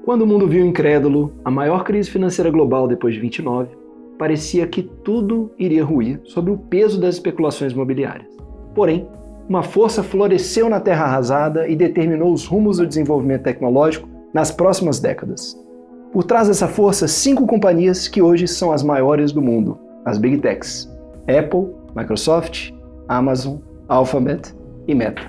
Quando o mundo viu incrédulo a maior crise financeira global depois de 29, parecia que tudo iria ruir sob o peso das especulações imobiliárias. Porém, uma força floresceu na terra arrasada e determinou os rumos do desenvolvimento tecnológico nas próximas décadas. Por trás dessa força, 5 companhias que hoje são as maiores do mundo, as Big Techs: Apple, Microsoft, Amazon, Alphabet e Meta.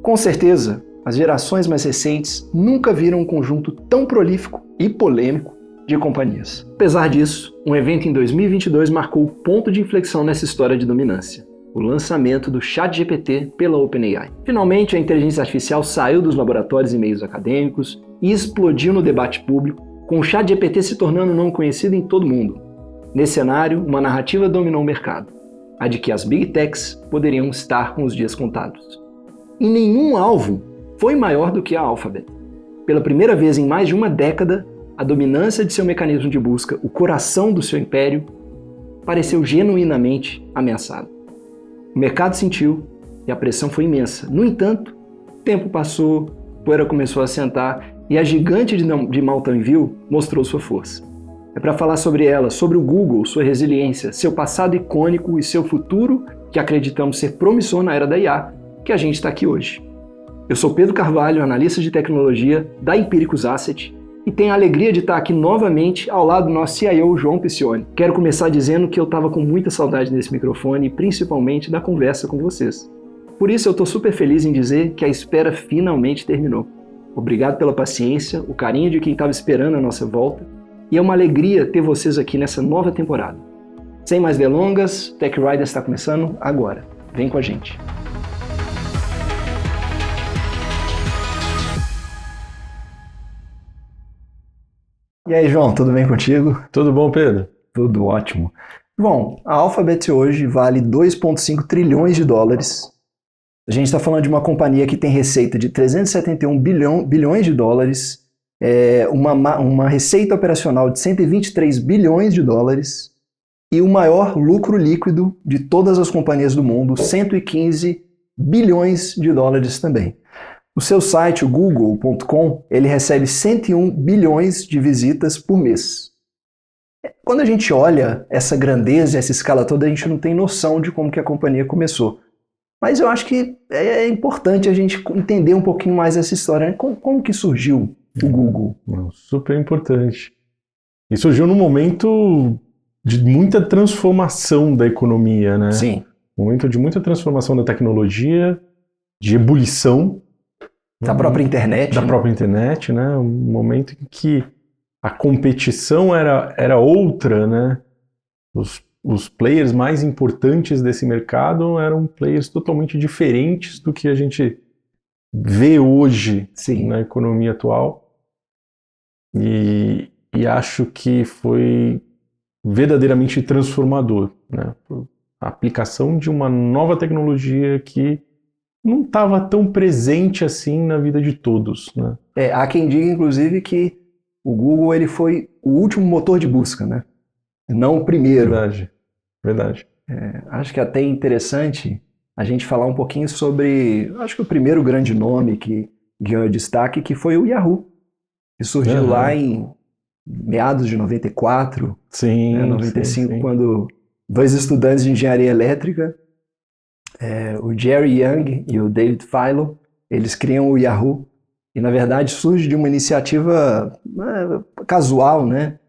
Com certeza, as gerações mais recentes nunca viram um conjunto tão prolífico e polêmico de companhias. Apesar disso, um evento em 2022 marcou o ponto de inflexão nessa história de dominância: o lançamento do ChatGPT pela OpenAI. Finalmente, a inteligência artificial saiu dos laboratórios e meios acadêmicos e explodiu no debate público, com o ChatGPT se tornando um nome conhecido em todo o mundo. Nesse cenário, uma narrativa dominou o mercado: a de que as Big Techs poderiam estar com os dias contados. E nenhum alvo foi maior do que a Alphabet. Pela primeira vez em mais de uma década, a dominância de seu mecanismo de busca, o coração do seu império, pareceu genuinamente ameaçado. O mercado sentiu e a pressão foi imensa. No entanto, o tempo passou, a poeira começou a assentar e a gigante de Mountain View mostrou sua força. É para falar sobre ela, sobre o Google, sua resiliência, seu passado icônico e seu futuro, que acreditamos ser promissor na era da IA, que a gente está aqui hoje. Eu sou Pedro Carvalho, analista de tecnologia da Empiricus Asset, e tenho a alegria de estar aqui novamente ao lado do nosso CIO, João Piccioni. Quero começar dizendo que eu estava com muita saudade desse microfone e principalmente da conversa com vocês. Por isso eu estou super feliz em dizer que a espera finalmente terminou. Obrigado pela paciência, o carinho de quem estava esperando a nossa volta, e é uma alegria ter vocês aqui nessa nova temporada. Sem mais delongas, Tech Riders está começando agora. Vem com a gente. E aí, João, tudo bem contigo? Tudo bom, Pedro? Tudo ótimo. Bom, a Alphabet hoje vale 2,5 trilhões de dólares. A gente está falando de uma companhia que tem receita de 371 bilhões de dólares, uma receita operacional de 123 bilhões de dólares e o maior lucro líquido de todas as companhias do mundo, 115 bilhões de dólares também. O seu site, o google.com, ele recebe 101 bilhões de visitas por mês. Quando a gente olha essa grandeza, essa escala toda, a gente não tem noção de como que a companhia começou. Mas eu acho que é importante a gente entender um pouquinho mais essa história, né? Como que surgiu o Google? Super importante. E surgiu num momento de muita transformação da economia, né? Sim. Momento de muita transformação da tecnologia, de ebulição da própria internet. Da própria internet, né? Um momento em que a competição era outra, né? Os players mais importantes desse mercado eram players totalmente diferentes do que a gente vê hoje. Sim. Na economia atual. E acho que foi verdadeiramente transformador, né? A aplicação de uma nova tecnologia que não estava tão presente assim na vida de todos, né? Há quem diga, inclusive, que o Google ele foi o último motor de busca, né? Não o primeiro. Verdade. Acho que é até interessante a gente falar um pouquinho sobre, acho que o primeiro grande nome que ganhou destaque, que foi o Yahoo, que surgiu lá em meados de 94, sim, 95, sim. Quando 2 estudantes de engenharia elétrica, o Jerry Yang e o David Filo, eles criam o Yahoo, e na verdade surge de uma iniciativa casual, né?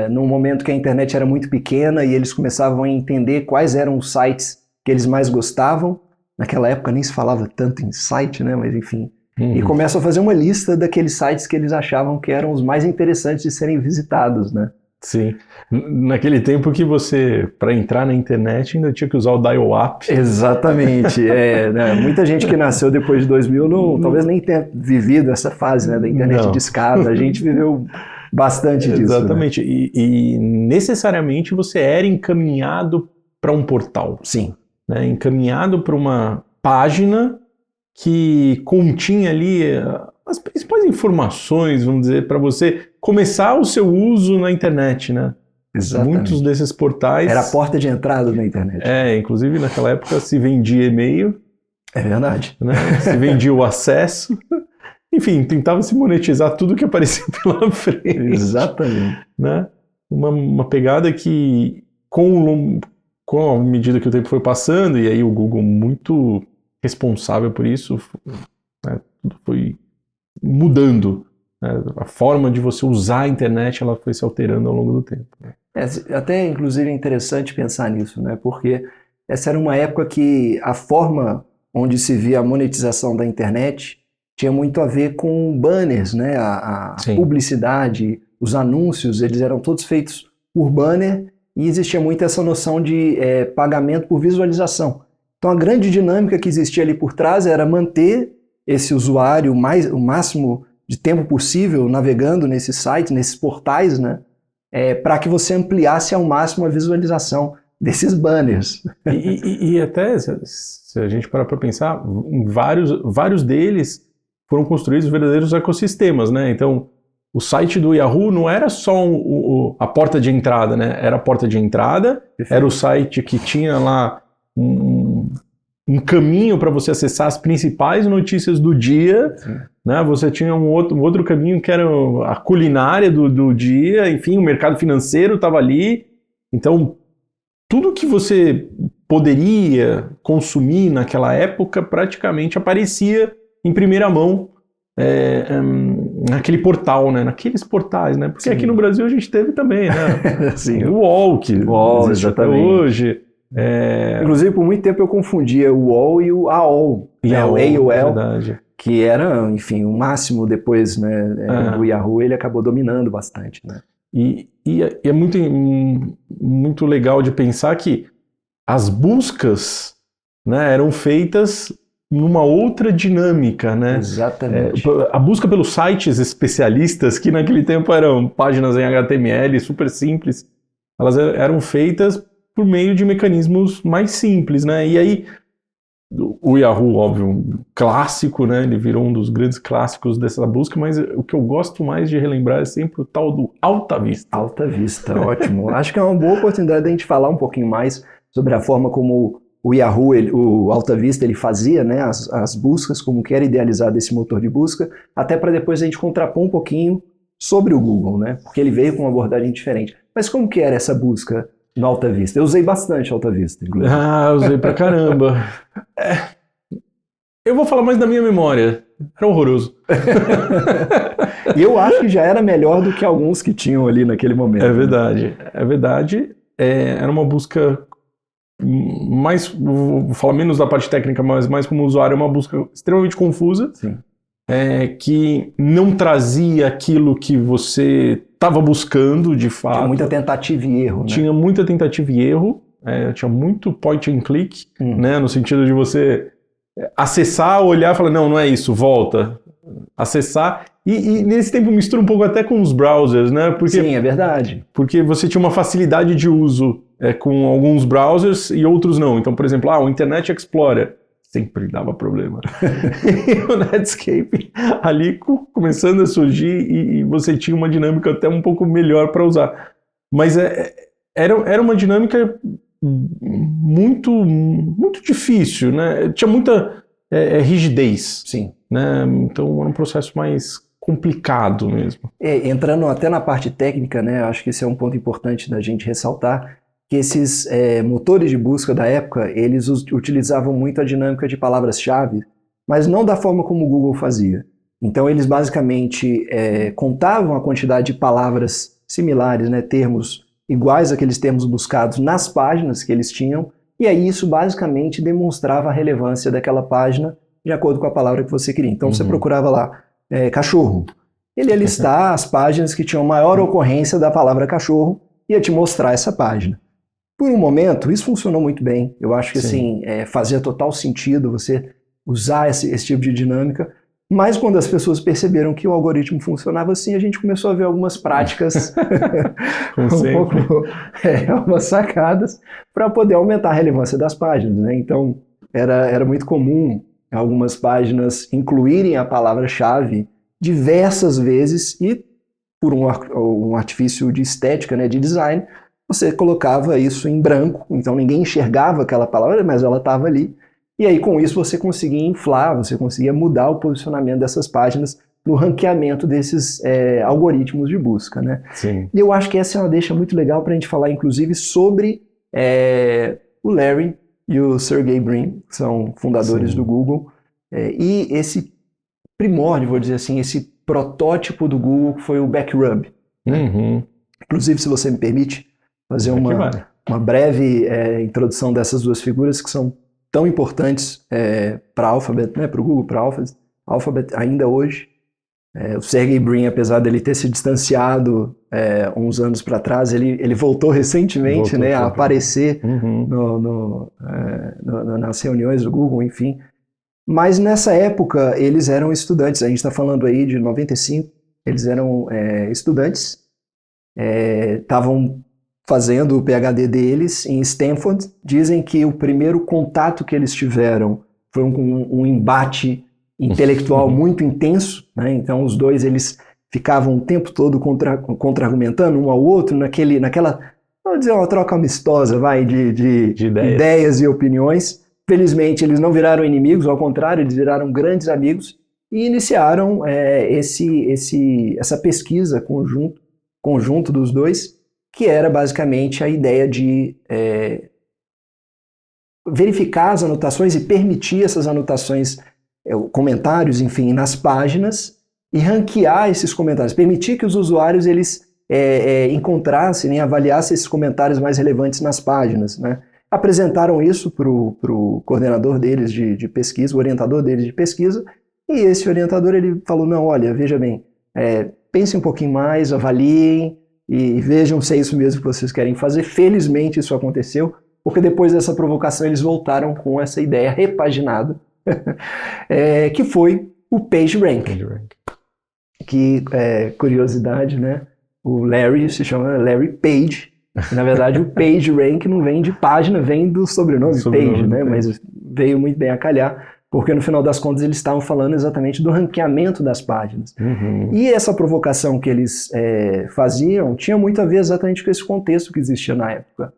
Num momento que a internet era muito pequena e eles começavam a entender quais eram os sites que eles mais gostavam. Naquela época nem se falava tanto em site, né? Mas enfim. E começam a fazer uma lista daqueles sites que eles achavam que eram os mais interessantes de serem visitados, né? Sim. Naquele tempo que você, para entrar na internet, ainda tinha que usar o dial-up. Exatamente. Né? Muita gente que nasceu depois de 2000 talvez nem tenha vivido essa fase, né, da internet de escada. A gente viveu bastante disso. Exatamente. Né? E necessariamente você era encaminhado para um portal. Sim. Né? Encaminhado para uma página que continha ali as principais informações, vamos dizer, para você começar o seu uso na internet, né? Exatamente. Muitos desses portais... Era a porta de entrada na internet. Inclusive naquela época se vendia e-mail. É verdade. Né? Se vendia o acesso. Enfim, tentava se monetizar tudo que aparecia pela frente. Exatamente. Né? Uma pegada que, com a medida que o tempo foi passando, e aí o Google muito responsável por isso, né, tudo foi mudando. Né? A forma de você usar a internet ela foi se alterando ao longo do tempo. Até, inclusive, é interessante pensar nisso, né? Porque essa era uma época que a forma onde se via a monetização da internet tinha muito a ver com banners, né? A publicidade, os anúncios, eles eram todos feitos por banner e existia muito essa noção de pagamento por visualização. Então a grande dinâmica que existia ali por trás era manter esse usuário o máximo de tempo possível navegando nesses sites, nesses portais, né? Para que você ampliasse ao máximo a visualização desses banners. E até, se a gente parar para pensar, vários deles foram construídos verdadeiros ecossistemas, né? Então, o site do Yahoo não era só a porta de entrada, né? Era a porta de entrada, era o site que tinha lá um caminho para você acessar as principais notícias do dia, né? Você tinha um outro caminho que era a culinária do dia, enfim, o mercado financeiro estava ali. Então, tudo que você poderia consumir naquela época praticamente aparecia em primeira mão naquele portal, né? Naqueles portais, né? Porque aqui no Brasil a gente teve também, né? Sim, o UOL, que existe até hoje. Inclusive, por muito tempo eu confundia o UOL e o AOL, o AOL, verdade. Que era, enfim, o máximo depois, né, do Yahoo, ele acabou dominando bastante, né? E é muito legal de pensar que as buscas, né, eram feitas numa outra dinâmica, né? Exatamente. A busca pelos sites especialistas, que naquele tempo eram páginas em HTML super simples, elas eram feitas por meio de mecanismos mais simples, né? E aí, o Yahoo, óbvio, clássico, né? Ele virou um dos grandes clássicos dessa busca, mas o que eu gosto mais de relembrar é sempre o tal do Alta Vista. Alta Vista, ótimo. Acho que é uma boa oportunidade de a gente falar um pouquinho mais sobre a forma como o Yahoo, o Alta Vista, ele fazia, né, as buscas, como que era idealizado esse motor de busca, até para depois a gente contrapor um pouquinho sobre o Google, né? Porque ele veio com uma abordagem diferente. Mas como que era essa busca no Alta Vista? Eu usei bastante Alta Vista, inclusive. Usei pra caramba. Eu vou falar mais da minha memória. Era horroroso. E eu acho que já era melhor do que alguns que tinham ali naquele momento. É verdade. É verdade. Era uma busca mais, vou falar menos da parte técnica, mas mais como usuário, uma busca extremamente confusa. Sim. Que não trazia aquilo que você estava buscando, de fato. Tinha muita tentativa e erro, né? Tinha muita tentativa e erro. Tinha muito point and click, né? No sentido de você acessar, olhar e falar, não é isso, volta. Acessar. E nesse tempo mistura um pouco até com os browsers, né? Sim, é verdade. Porque você tinha uma facilidade de uso com alguns browsers e outros não. Então, por exemplo, o Internet Explorer sempre dava problema. E o Netscape ali começando a surgir e você tinha uma dinâmica até um pouco melhor para usar. Mas era uma dinâmica muito, muito difícil, né? Tinha muita rigidez. Sim. Né? Então era um processo mais complicado mesmo. Entrando até na parte técnica, né? Acho que esse é um ponto importante da gente ressaltar, que esses motores de busca da época, eles utilizavam muito a dinâmica de palavras-chave, mas não da forma como o Google fazia. Então eles basicamente contavam a quantidade de palavras similares, né, termos iguais àqueles termos buscados nas páginas que eles tinham, e aí isso basicamente demonstrava a relevância daquela página de acordo com a palavra que você queria. Então você procurava lá cachorro. Ele ia listar as páginas que tinham maior ocorrência da palavra cachorro e ia te mostrar essa página. Por um momento, isso funcionou muito bem. Eu acho que assim, fazia total sentido você usar esse tipo de dinâmica, mas quando as pessoas perceberam que o algoritmo funcionava assim, a gente começou a ver algumas práticas, algumas sacadas, para poder aumentar a relevância das páginas, né? Então, era muito comum algumas páginas incluírem a palavra-chave diversas vezes e, por um artifício de estética, né, de design, você colocava isso em branco, então ninguém enxergava aquela palavra, mas ela estava ali. E aí, com isso, você conseguia inflar, você conseguia mudar o posicionamento dessas páginas no ranqueamento desses algoritmos de busca, né? Sim. E eu acho que essa é uma deixa muito legal para a gente falar, inclusive, sobre o Larry e o Sergey Brin, que são fundadores do Google, e esse primórdio, vou dizer assim, esse protótipo do Google que foi o Backrub. Né? Inclusive, se você me permite fazer uma breve introdução dessas duas figuras que são tão importantes para a Alphabet, né, para o Google, para a Alphabet ainda hoje. O Sergey Brin, apesar dele ter se distanciado uns anos para trás, ele voltou recentemente a aparecer nas reuniões do Google, enfim. Mas nessa época eles eram estudantes, a gente está falando aí de 95, eles eram estudantes, estavam fazendo o PhD deles em Stanford. Dizem que o primeiro contato que eles tiveram foi um embate intelectual muito intenso, né? Então os dois eles ficavam o tempo todo contra-argumentando um ao outro naquela, vamos dizer, uma troca amistosa, de ideias e opiniões. Felizmente eles não viraram inimigos, ao contrário, eles viraram grandes amigos e iniciaram essa pesquisa conjunto dos dois, que era basicamente a ideia de verificar as anotações e permitir essas anotações, comentários, enfim, nas páginas e ranquear esses comentários, permitir que os usuários eles encontrassem e avaliassem esses comentários mais relevantes nas páginas, né? Apresentaram isso para o coordenador deles de pesquisa, o orientador deles de pesquisa, e esse orientador ele falou, não, olha, veja bem, pensem um pouquinho mais, avaliem e vejam se é isso mesmo que vocês querem fazer. Felizmente isso aconteceu, porque depois dessa provocação eles voltaram com essa ideia repaginada, que foi o PageRank. Que, curiosidade, né? O Larry se chama Larry Page. Na verdade, o PageRank não vem de página, vem do sobrenome Page, né? Mas veio muito bem a calhar, porque no final das contas eles estavam falando exatamente do ranqueamento das páginas. E essa provocação que eles faziam tinha muito a ver exatamente com esse contexto que existia na época.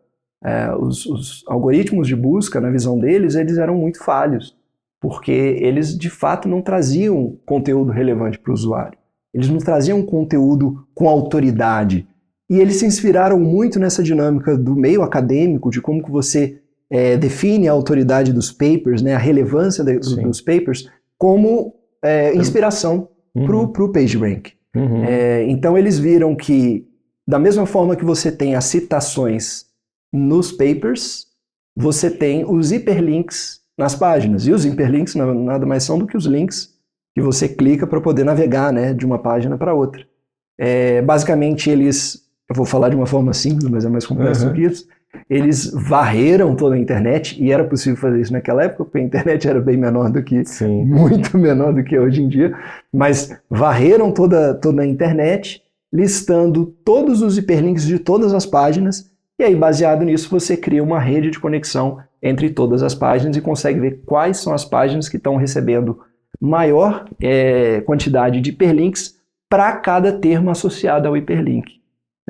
Os algoritmos de busca, na visão deles, eles eram muito falhos, porque eles de fato não traziam conteúdo relevante para o usuário. Eles não traziam conteúdo com autoridade. E eles se inspiraram muito nessa dinâmica do meio acadêmico, de como que você define a autoridade dos papers, né, a relevância dos papers, como inspiração para o PageRank. Então eles viram que, da mesma forma que você tem as citações nos papers, você tem os hiperlinks nas páginas. E os hiperlinks nada mais são do que os links que você clica para poder navegar, né, de uma página para outra. Basicamente eu vou falar de uma forma simples, mas é mais complexo do que isso, eles varreram toda a internet, e era possível fazer isso naquela época, porque a internet era bem menor do que, muito menor do que hoje em dia, mas varreram toda a internet, listando todos os hiperlinks de todas as páginas, e aí baseado nisso você cria uma rede de conexão entre todas as páginas e consegue ver quais são as páginas que estão recebendo maior quantidade de hiperlinks para cada termo associado ao hiperlink.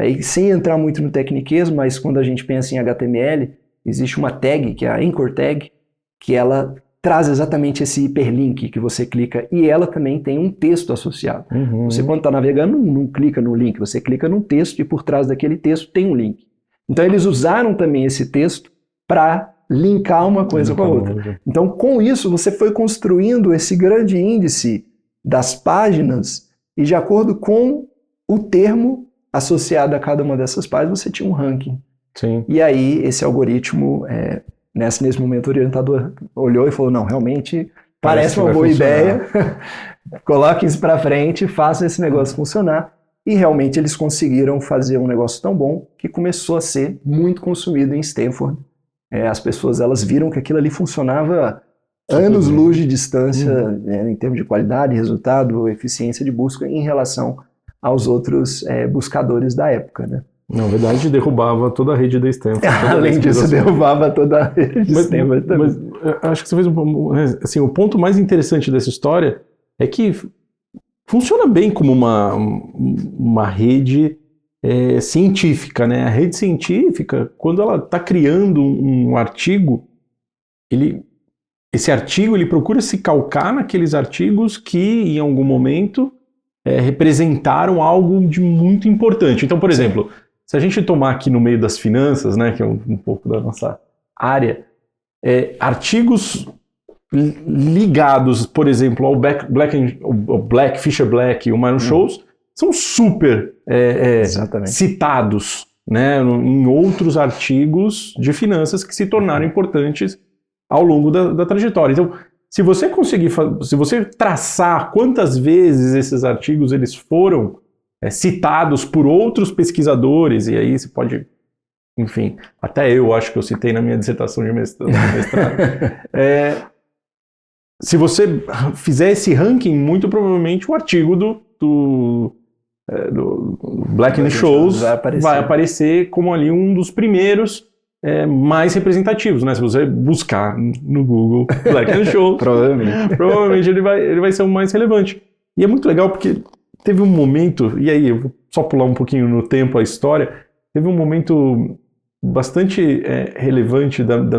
E sem entrar muito no tecniquez, mas quando a gente pensa em HTML, existe uma tag, que é a anchor tag, que ela traz exatamente esse hiperlink que você clica, e ela também tem um texto associado. Você, quando está navegando, não clica no link, você clica num texto e por trás daquele texto tem um link. Então eles usaram também esse texto para linkar uma coisa com a outra. Então com isso você foi construindo esse grande índice das páginas, e de acordo com o termo associado a cada uma dessas páginas, você tinha um ranking. E aí, esse algoritmo, nesse momento, o orientador olhou e falou, não, realmente parece uma boa ideia, coloque isso para frente, faça esse negócio funcionar. E realmente eles conseguiram fazer um negócio tão bom que começou a ser muito consumido em Stanford. As pessoas elas viram que aquilo ali funcionava anos-luz de distância, em termos de qualidade, resultado, eficiência de busca em relação aos outros buscadores da época, né? Na verdade, derrubava toda a rede da Stanford. Além disso, derrubava toda a rede de Stanford também. Mas acho que você fez assim, o ponto mais interessante dessa história é que funciona bem como uma rede científica, né? A rede científica, quando ela está criando um artigo, ele esse artigo ele procura se calcar naqueles artigos que, em algum momento, representaram algo de muito importante. Então, por exemplo, se a gente tomar aqui no meio das finanças, né, que é um pouco da nossa área, artigos ligados, por exemplo, ao Black, Fischer Black e o Myron Scholes, são super citados, né, em outros artigos de finanças que se tornaram importantes ao longo da trajetória. Então, se você conseguir, se você traçar quantas vezes esses artigos eles foram citados por outros pesquisadores, e aí você pode, enfim, até eu acho que eu citei na minha dissertação de mestrado, se você fizer esse ranking, muito provavelmente o artigo do Black and Scholes vai aparecer como ali um dos primeiros mais representativos, né? Se você buscar no Google Black and Scholes, provavelmente ele vai ser o mais relevante. E é muito legal porque teve um momento, e aí eu vou só pular um pouquinho no tempo a história, teve um momento bastante relevante da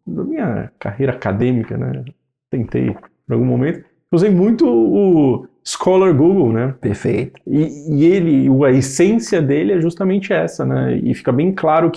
minha carreira acadêmica, né? Tentei, em algum momento, usei muito o Scholar Google, né? Perfeito. E a essência dele é justamente essa, né? E fica bem claro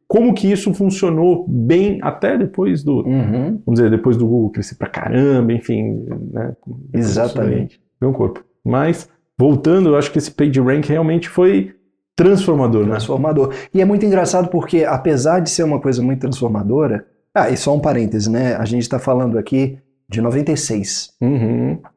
como que isso funcionou bem até depois vamos dizer, depois do Google crescer pra caramba, enfim, né? Exatamente. Meu corpo. Mas, voltando, eu acho que esse PageRank realmente foi transformador, né? Transformador. E é muito engraçado porque, apesar de ser uma coisa muito transformadora... e só um parêntese, né? A gente está falando aqui de 96.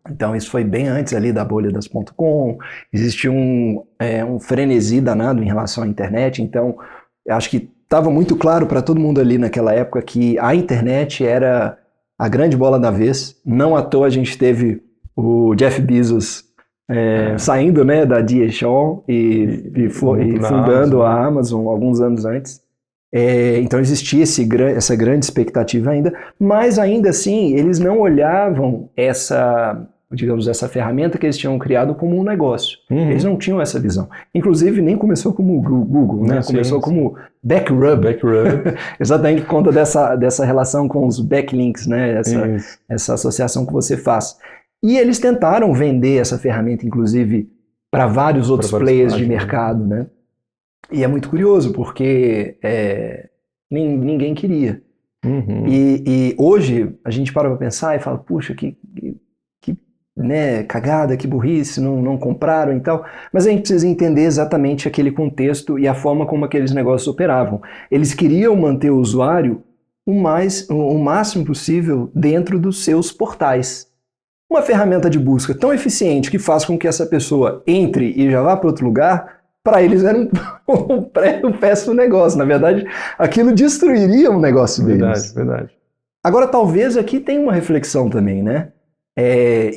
Então isso foi bem antes ali da bolha das .com, existia um frenesi danado em relação à internet, então eu acho que estava muito claro para todo mundo ali naquela época que a internet era a grande bola da vez. Não à toa a gente teve o Jeff Bezos saindo, né, da DHL e fundando a Amazon alguns anos antes. Então existia essa grande expectativa ainda, mas ainda assim eles não olhavam essa ferramenta que eles tinham criado como um negócio. Eles não tinham essa visão. Inclusive nem começou como Google, né? Começou como Backrub. Exatamente por conta dessa relação com os backlinks, né? Essa associação que você faz. E eles tentaram vender essa ferramenta, inclusive, para vários outros players de mercado, né? E é muito curioso, porque ninguém queria. E hoje a gente para pensar e fala, puxa, que né, cagada, que burrice, não compraram e tal. Mas a gente precisa entender exatamente aquele contexto e a forma como aqueles negócios operavam. Eles queriam manter o usuário o máximo possível dentro dos seus portais. Uma ferramenta de busca tão eficiente que faz com que essa pessoa entre e já vá para outro lugar... Para eles era um péssimo negócio. Na verdade, aquilo destruiria o negócio deles. Verdade. Agora, talvez aqui tenha uma reflexão também, né?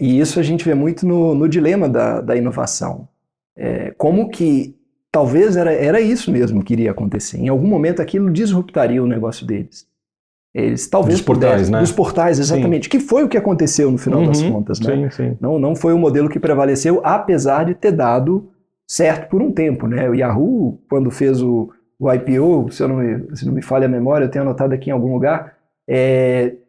E isso a gente vê muito no dilema da inovação. Como que talvez era isso mesmo que iria acontecer. Em algum momento aquilo disruptaria o negócio deles. Eles talvez dos portais, né? Dos portais, exatamente. Sim. Que foi o que aconteceu no final das contas, né? Sim. Não foi o modelo que prevaleceu, apesar de ter dado certo por um tempo, né? O Yahoo, quando fez o IPO, se não me falha a memória, eu tenho anotado aqui em algum lugar,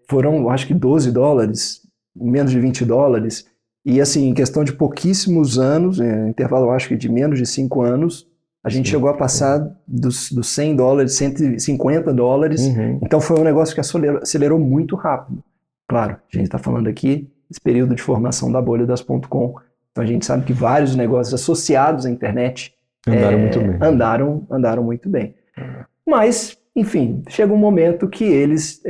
foram, acho que $12, menos de $20, e assim, em questão de pouquíssimos anos, intervalo, acho que de menos de 5 anos, a gente chegou a passar dos $100, $150, então foi um negócio que acelerou muito rápido. Claro, a gente está falando aqui desse período de formação da bolha das .com. Então a gente sabe que vários negócios associados à internet andaram muito bem. Mas, enfim, chega um momento que eles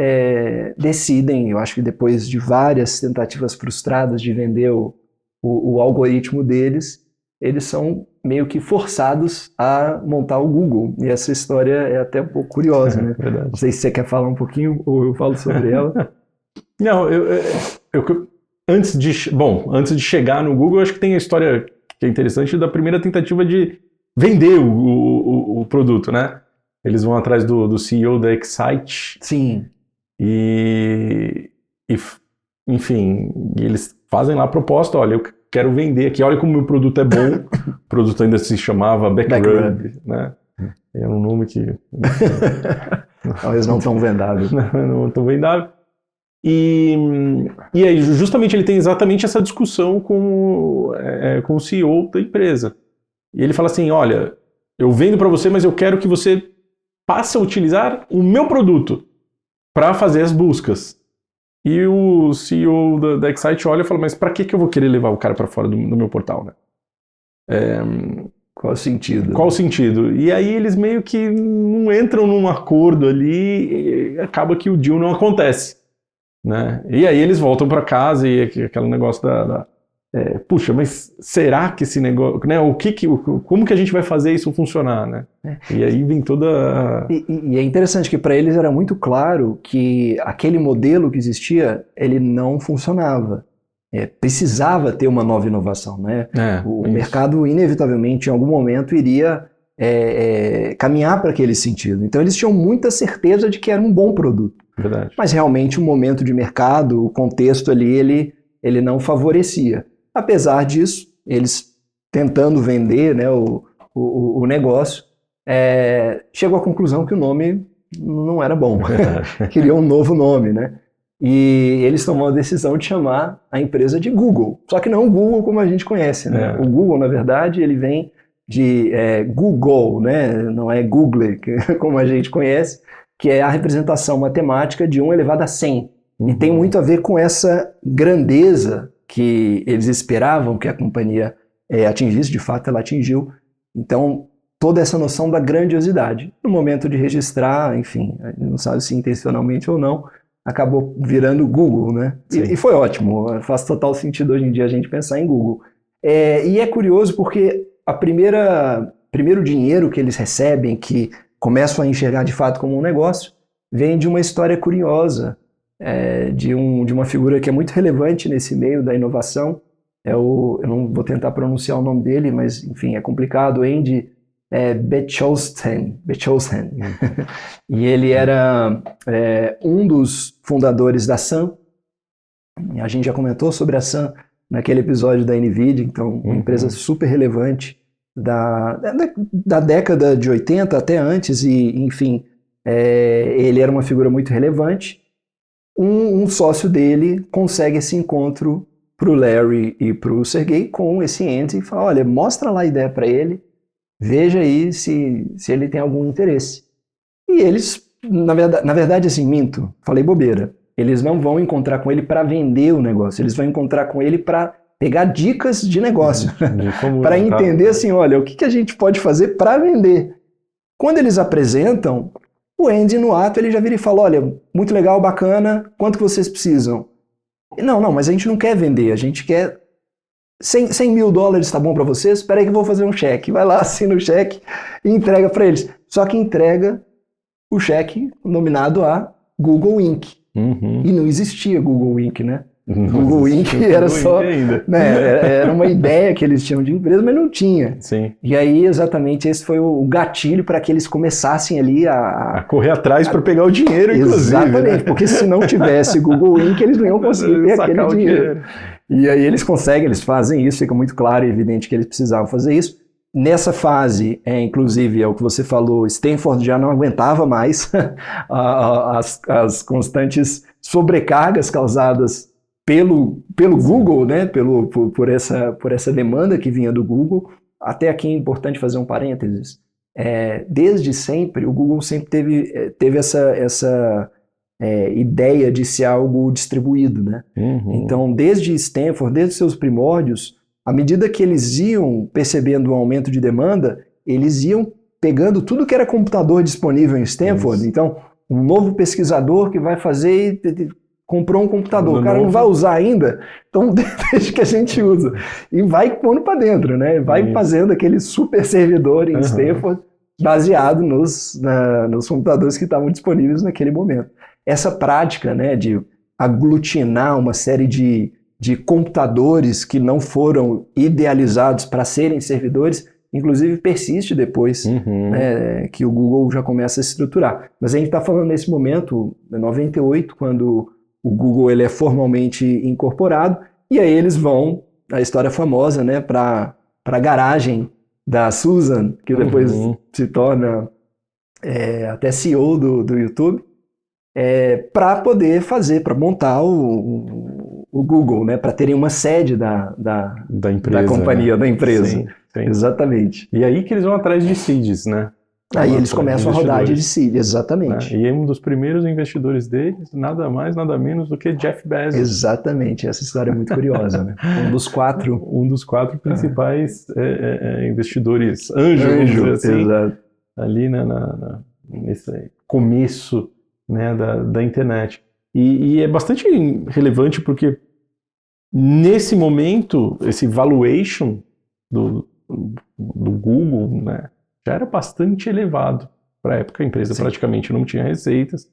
decidem, eu acho que depois de várias tentativas frustradas de vender o algoritmo deles, eles são meio que forçados a montar o Google. E essa história é até um pouco curiosa, né? Verdade. Não sei se você quer falar um pouquinho ou eu falo sobre ela. Não, antes de chegar no Google, eu acho que tem a história que é interessante da primeira tentativa de vender o produto, né? Eles vão atrás do CEO da Excite. Sim. Enfim, eles fazem lá a proposta, olha, eu quero vender aqui, olha como o meu produto é bom. O produto ainda se chamava Backrub, né? Era um nome que... Talvez não tão vendável. Não tão vendável. E aí, justamente, ele tem exatamente essa discussão com o CEO da empresa. E ele fala assim, olha, eu vendo para você, mas eu quero que você passe a utilizar o meu produto para fazer as buscas. E o CEO da Excite olha e fala, mas para que eu vou querer levar o cara para fora do meu portal, né? Qual o sentido? Qual o sentido? E aí eles meio que não entram num acordo ali e acaba que o deal não acontece, né? E aí eles voltam para casa e aquele negócio puxa, mas será que esse negócio, né? Como que a gente vai fazer isso funcionar, né? E aí vem toda... E é interessante que para eles era muito claro que aquele modelo que existia, ele não funcionava. Precisava ter uma nova inovação, né? O mercado, inevitavelmente, em algum momento, iria caminhar para aquele sentido. Então, eles tinham muita certeza de que era um bom produto. Verdade. Mas, realmente, o momento de mercado, o contexto ali, ele não favorecia. Apesar disso, eles tentando vender, né, o negócio, chegou à conclusão que o nome não era bom. Queria um novo nome, né? E eles tomam a decisão de chamar a empresa de Google. Só que não o Google como a gente conhece, né? O Google, na verdade, ele vem de Google, né? Não é Google, como a gente conhece, que é a representação matemática de 1 elevado a 100. E tem muito a ver com essa grandeza que eles esperavam que a companhia atingisse. De fato, ela atingiu. Então, toda essa noção da grandiosidade. No momento de registrar, enfim, não sabe se intencionalmente ou não, acabou virando Google, né? E foi ótimo, faz total sentido hoje em dia a gente pensar em Google. E é curioso porque primeiro dinheiro que eles recebem, que começam a enxergar de fato como um negócio, vem de uma história curiosa, de uma figura que é muito relevante nesse meio da inovação. Eu não vou tentar pronunciar o nome dele, mas enfim, é complicado, Andy Bechtolsheim. E ele era um dos fundadores da Sun. A gente já comentou sobre a Sun naquele episódio da NVIDIA, então uma empresa super relevante da década de 80 até antes, e enfim, ele era uma figura muito relevante. Um sócio dele consegue esse encontro para o Larry e para o Sergey com esse Andy e fala, olha, mostra lá a ideia para ele, veja aí se ele tem algum interesse. E eles, na verdade, assim, minto, falei bobeira. Eles não vão encontrar com ele para vender o negócio, eles vão encontrar com ele para pegar dicas de negócio, para entender assim, olha, o que a gente pode fazer para vender. Quando eles apresentam, o Andy no ato ele já vira e fala, olha, muito legal, bacana, quanto que vocês precisam? Não, mas a gente não quer vender, a gente quer $100 mil, tá bom para vocês? Espera aí que eu vou fazer um cheque. Vai lá, assina o cheque e entrega para eles. Só que entrega o cheque nominado a Google Inc. E não existia Google Inc, né? Google Inc era só... Né, era uma ideia que eles tinham de empresa, mas não tinha. Sim. E aí, exatamente, esse foi o gatilho para que eles começassem ali a correr atrás para pegar o dinheiro, inclusive. Exatamente, né? Porque se não tivesse Google Inc, eles não iam conseguir ter aquele dinheiro. E aí eles conseguem, eles fazem isso, fica muito claro e evidente que eles precisavam fazer isso. Nessa fase, inclusive, é o que você falou, Stanford já não aguentava mais as constantes sobrecargas causadas pelo Google, né? por essa demanda que vinha do Google. Até aqui é importante fazer um parênteses. Desde sempre, o Google sempre teve essa ideia de ser algo distribuído, né? Então, desde Stanford, desde seus primórdios, à medida que eles iam percebendo um aumento de demanda, eles iam pegando tudo que era computador disponível em Stanford. Então, um novo pesquisador que vai fazer, comprou um computador, o cara não vai usar ainda, então deixa que a gente usa. E vai pondo para dentro, né? Vai fazendo aquele super servidor em Stanford, baseado nos computadores que estavam disponíveis naquele momento. Essa prática, né, de aglutinar uma série de computadores que não foram idealizados para serem servidores, inclusive persiste depois, né, que o Google já começa a se estruturar. Mas a gente está falando nesse momento, em 98, quando o Google ele é formalmente incorporado, e aí eles vão, a história famosa, né, para a garagem da Susan, que depois se torna até CEO do YouTube, para poder para montar o Google, né? Para terem uma sede da empresa, da companhia, né? da empresa. Sim. Exatamente. E aí que eles vão atrás de seeds, né? Aí eles começam a rodar de seed, exatamente. Né? E um dos primeiros investidores deles, nada mais, nada menos do que Jeff Bezos. Exatamente, essa história é muito curiosa, né? Um dos quatro principais investidores anjo, vamos dizer assim, exato. Ali nesse começo, né, da internet. E é bastante relevante porque nesse momento, esse valuation do Google, né, já era bastante elevado. Para a época, a empresa praticamente não tinha receitas.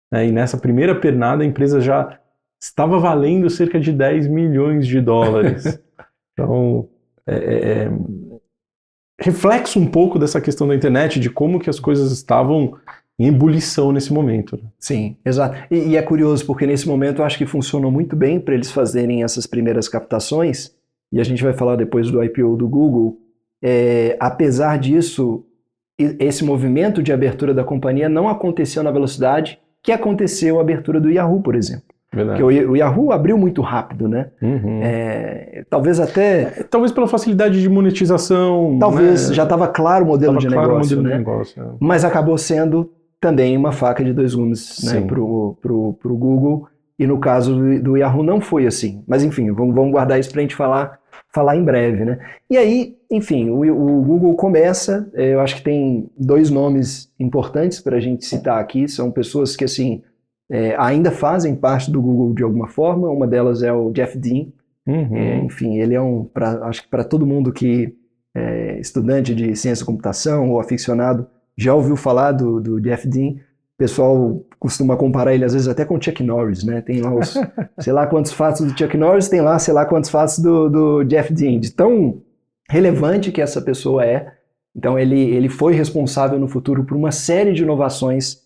Né, e nessa primeira pernada, a empresa já estava valendo cerca de 10 milhões de dólares. Então, reflexo um pouco dessa questão da internet, de como que as coisas estavam em ebulição nesse momento. Sim, exato. E é curioso, porque nesse momento eu acho que funcionou muito bem para eles fazerem essas primeiras captações, e a gente vai falar depois do IPO do Google. Apesar disso, esse movimento de abertura da companhia não aconteceu na velocidade que aconteceu a abertura do Yahoo, por exemplo. Verdade. Porque o Yahoo abriu muito rápido, né? Uhum. Talvez pela facilidade de monetização. Talvez, né? já estava claro o modelo de negócio, o modelo né? de negócio. Mas acabou sendo também uma faca de dois gumes, né, pro Google. E no caso do Yahoo não foi assim. Mas enfim, vamos guardar isso para a gente falar em breve, né? E aí, enfim, o Google começa, eu acho que tem dois nomes importantes para a gente citar aqui, são pessoas que, assim, ainda fazem parte do Google de alguma forma. Uma delas é o Jeff Dean. Uhum. Enfim, ele é acho que para todo mundo que é estudante de ciência da computação ou aficionado, já ouviu falar do Jeff Dean. O pessoal costuma comparar ele às vezes até com o Chuck Norris, né? Tem lá os sei lá quantos fatos do Chuck Norris, tem lá sei lá quantos fatos do Jeff Dean, de tão relevante que essa pessoa é. Então ele foi responsável no futuro por uma série de inovações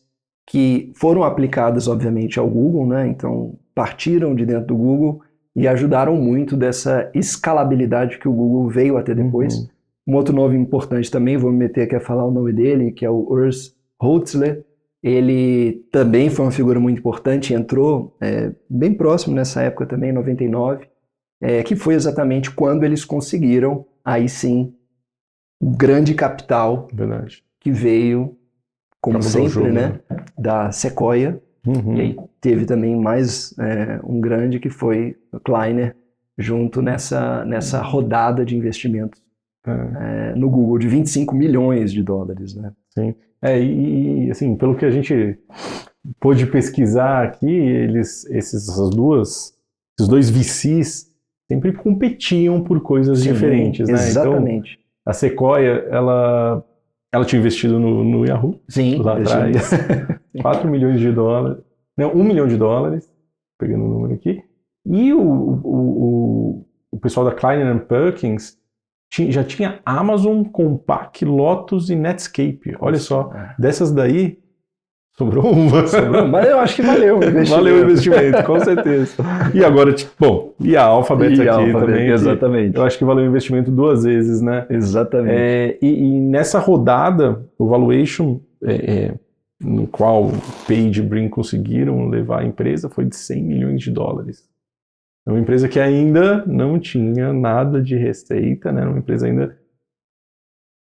que foram aplicadas, obviamente, ao Google, né? Então partiram de dentro do Google e ajudaram muito dessa escalabilidade que o Google veio a ter depois. Uhum. Um outro nome importante também, vou me meter aqui a falar o nome dele, que é o Urs Hölzle. Ele também foi uma figura muito importante, entrou bem próximo nessa época também, em 99, que foi exatamente quando eles conseguiram, aí sim, o grande capital. Verdade. Que veio, como sempre, né, da Sequoia. Uhum. E aí teve também mais um grande, que foi o Kleiner, junto nessa rodada de investimentos no Google, de 25 milhões de dólares, né? Sim. E assim, pelo que a gente pôde pesquisar aqui, esses dois VCs sempre competiam por coisas diferentes, né? Exatamente. Então, a Sequoia, ela tinha investido no Yahoo, lá atrás, 4 milhões de dólares, não, 1 milhão de dólares, pegando o número aqui, e o pessoal da Kleiner Perkins já tinha Amazon, Compaq, Lotus e Netscape. Olha só, dessas daí, sobrou uma. Mas eu acho que valeu o investimento. Valeu o investimento, com certeza. E agora, e a Alphabet aqui também. Exatamente. Eu acho que valeu o investimento 2 vezes, né? Exatamente. E nessa rodada, o valuation, no qual Page e Brin conseguiram levar a empresa, foi de 100 milhões de dólares. É uma empresa que ainda não tinha nada de receita, né? Uma empresa ainda...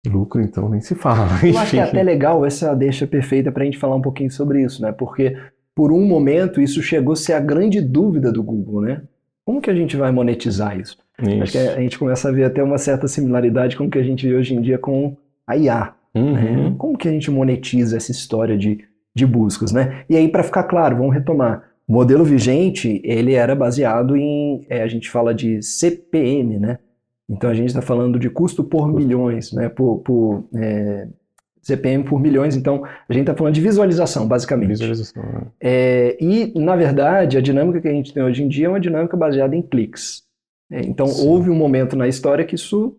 Lucro, então, nem se fala. Eu acho que é até legal essa deixa perfeita para a gente falar um pouquinho sobre isso, né? Porque, por um momento, isso chegou a ser a grande dúvida do Google, né? Como que a gente vai monetizar isso? Acho que a gente começa a ver até uma certa similaridade com o que a gente vê hoje em dia com a IA. Né? Como que a gente monetiza essa história de buscas, né? E aí, para ficar claro, vamos retomar. O modelo vigente, ele era baseado em, a gente fala de CPM, né? Então a gente está falando de custo por milhões, né? CPM por milhões, então a gente está falando de visualização, basicamente. Visualização, e, na verdade, a dinâmica que a gente tem hoje em dia é uma dinâmica baseada em cliques. Então houve um momento na história que isso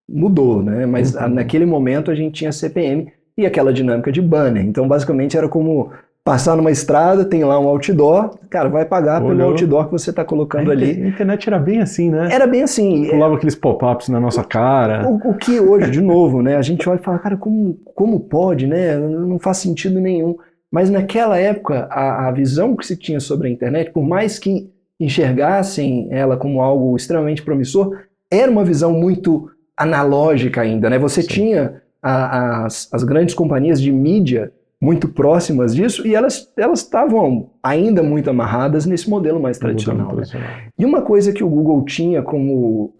mudou, né? Mas naquele momento a gente tinha CPM e aquela dinâmica de banner. Então, basicamente, era como passar numa estrada, tem lá um outdoor, cara, vai pagar pelo outdoor que você está colocando ali. A internet era bem assim, né? Era bem assim. Pulava aqueles pop-ups na nossa cara. O que hoje, de novo, né? A gente olha e fala, cara, como pode, né? Não faz sentido nenhum. Mas naquela época, a visão que se tinha sobre a internet, por mais que enxergassem ela como algo extremamente promissor, era uma visão muito analógica ainda, né? Você tinha as grandes companhias de mídia muito próximas disso, e elas estavam ainda muito amarradas nesse modelo mais tradicional. Né? E uma coisa que o Google tinha como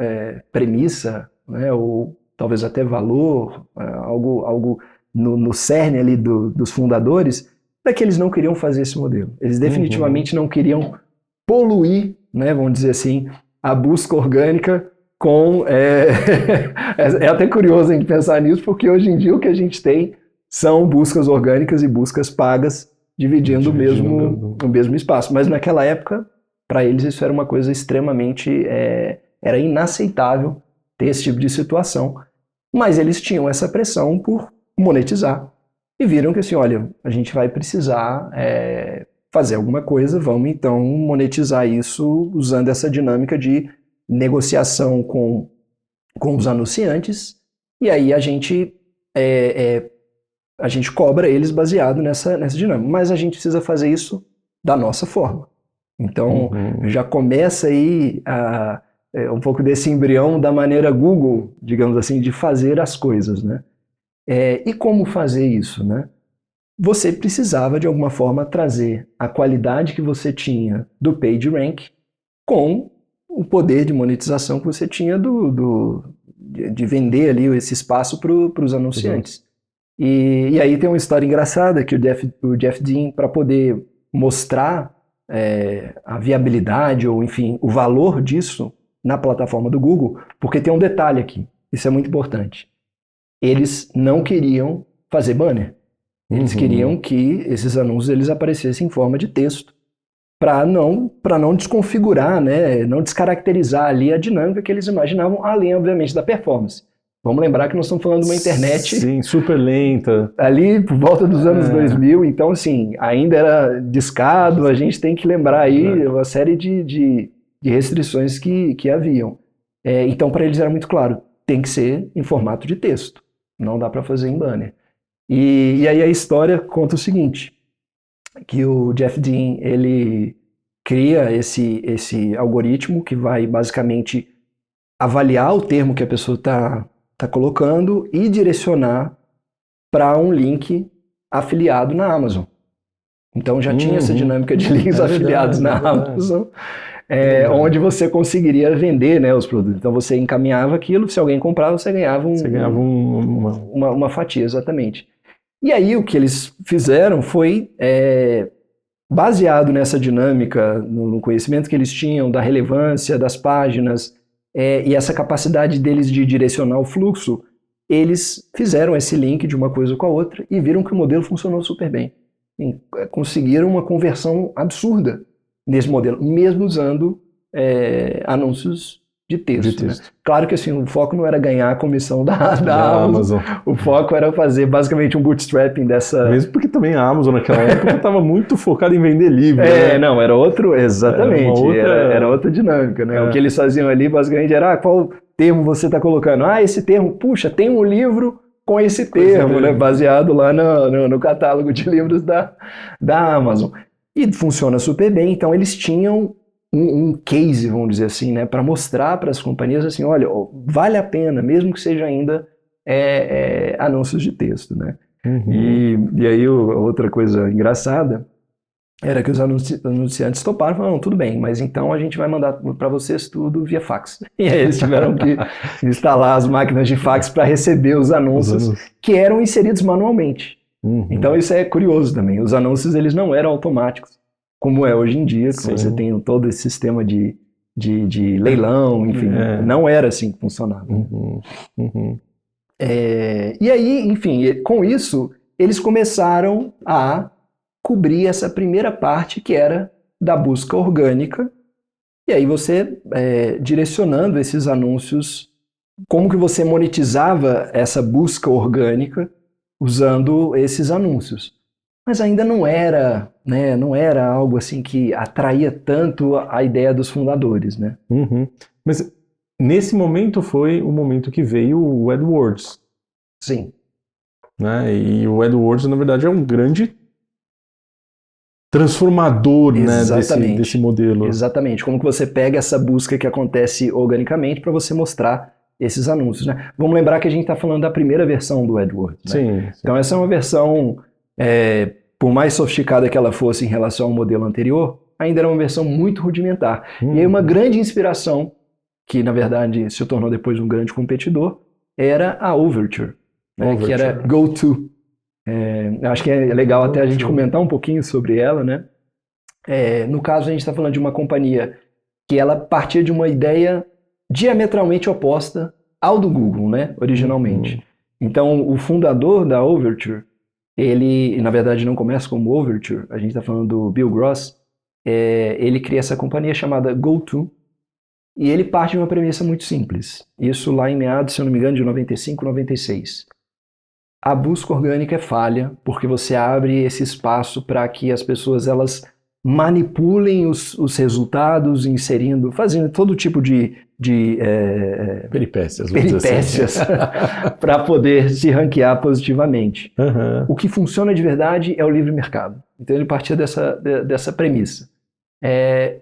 premissa, né, ou talvez até valor, algo no cerne ali dos fundadores, é que eles não queriam fazer esse modelo. Eles definitivamente não queriam poluir, né, vamos dizer assim, a busca orgânica com... é até curioso a gente pensar nisso, porque hoje em dia o que a gente tem são buscas orgânicas e buscas pagas dividindo o mesmo espaço. Mas naquela época, para eles isso era uma coisa extremamente... era inaceitável ter esse tipo de situação. Mas eles tinham essa pressão por monetizar. E viram que assim, olha, a gente vai precisar fazer alguma coisa, vamos então monetizar isso usando essa dinâmica de negociação com os anunciantes, e aí a gente cobra eles baseado nessa dinâmica. Mas a gente precisa fazer isso da nossa forma. Então, já começa aí um pouco desse embrião da maneira Google, digamos assim, de fazer as coisas, né? E como fazer isso, né? Você precisava, de alguma forma, trazer a qualidade que você tinha do PageRank com o poder de monetização que você tinha de vender ali esse espaço para os anunciantes. E aí tem uma história engraçada que o Jeff Dean, para poder mostrar a viabilidade ou, enfim, o valor disso na plataforma do Google, porque tem um detalhe aqui, isso é muito importante. Eles não queriam fazer banner. Eles queriam que esses anúncios eles aparecessem em forma de texto, para não desconfigurar, né, não descaracterizar ali a dinâmica que eles imaginavam, além, obviamente, da performance. Vamos lembrar que nós estamos falando de uma internet... Sim, super lenta. Ali, por volta dos anos 2000, então, assim, ainda era discado, a gente tem que lembrar aí uma série de restrições que haviam. Então, para eles era muito claro, tem que ser em formato de texto, não dá para fazer em banner. E aí a história conta o seguinte, que o Jeff Dean, ele cria esse algoritmo que vai basicamente avaliar o termo que a pessoa está colocando e direcionar para um link afiliado na Amazon. Então já tinha essa dinâmica de links afiliados na Amazon, onde você conseguiria vender, né, os produtos. Então você encaminhava aquilo, se alguém comprava, você ganhava uma fatia, exatamente. E aí o que eles fizeram foi, baseado nessa dinâmica, no conhecimento que eles tinham da relevância das páginas e essa capacidade deles de direcionar o fluxo, eles fizeram esse link de uma coisa com a outra e viram que o modelo funcionou super bem. E conseguiram uma conversão absurda nesse modelo, mesmo usando anúncios de texto. Né? Claro que assim, o foco não era ganhar a comissão da Amazon. O foco era fazer basicamente um bootstrapping dessa... Mesmo porque também a Amazon naquela época estava muito focada em vender livro. Né? Não, era outro... Exatamente. Era outra dinâmica. Né? O que eles faziam ali basicamente era qual termo você está colocando? Esse termo, puxa, tem um livro com esse termo, né? Baseado lá no catálogo de livros da Amazon. E funciona super bem. Então eles tinham um case, vamos dizer assim, né, para mostrar para as companhias assim, olha, vale a pena, mesmo que seja ainda anúncios de texto, né? E aí outra coisa engraçada era que os anunciantes toparam e falaram, tudo bem, mas então a gente vai mandar para vocês tudo via fax. E aí eles tiveram que instalar as máquinas de fax para receber os anúncios que eram inseridos manualmente. Então isso é curioso também, os anúncios eles não eram automáticos, como é hoje em dia, que você tem todo esse sistema de leilão, enfim, não era assim que funcionava. E aí, enfim, com isso, eles começaram a cobrir essa primeira parte que era da busca orgânica, e aí você, direcionando esses anúncios, como que você monetizava essa busca orgânica usando esses anúncios. Mas ainda não era, né, não era algo assim que atraía tanto a ideia dos fundadores, né? Mas nesse momento foi o momento que veio o AdWords. Sim. Né? E o AdWords, na verdade, é um grande transformador, né, Exatamente. desse modelo. Exatamente. Como que você pega essa busca que acontece organicamente para você mostrar esses anúncios, né? Vamos lembrar que a gente está falando da primeira versão do AdWords, né? Sim. Então essa é uma versão, por mais sofisticada que ela fosse em relação ao modelo anterior, ainda era uma versão muito rudimentar. E aí uma grande inspiração, que na verdade se tornou depois um grande competidor, era a Overture, né? Que era Go-To. Eu acho que é legal até a gente comentar um pouquinho sobre ela, né? No caso, a gente está falando de uma companhia que ela partia de uma ideia diametralmente oposta ao do Google, né? Originalmente. Então, o fundador da Overture, ele, na verdade, não começa como Overture, a gente está falando do Bill Gross, ele cria essa companhia chamada Go-To, e ele parte de uma premissa muito simples. Isso lá em meados, se eu não me engano, de 95, 96. A busca orgânica é falha, porque você abre esse espaço para que as pessoas elas manipulem os resultados, fazendo todo tipo de peripécias para poder se ranquear positivamente. Uhum. O que funciona de verdade é o livre mercado. Então ele partia dessa premissa.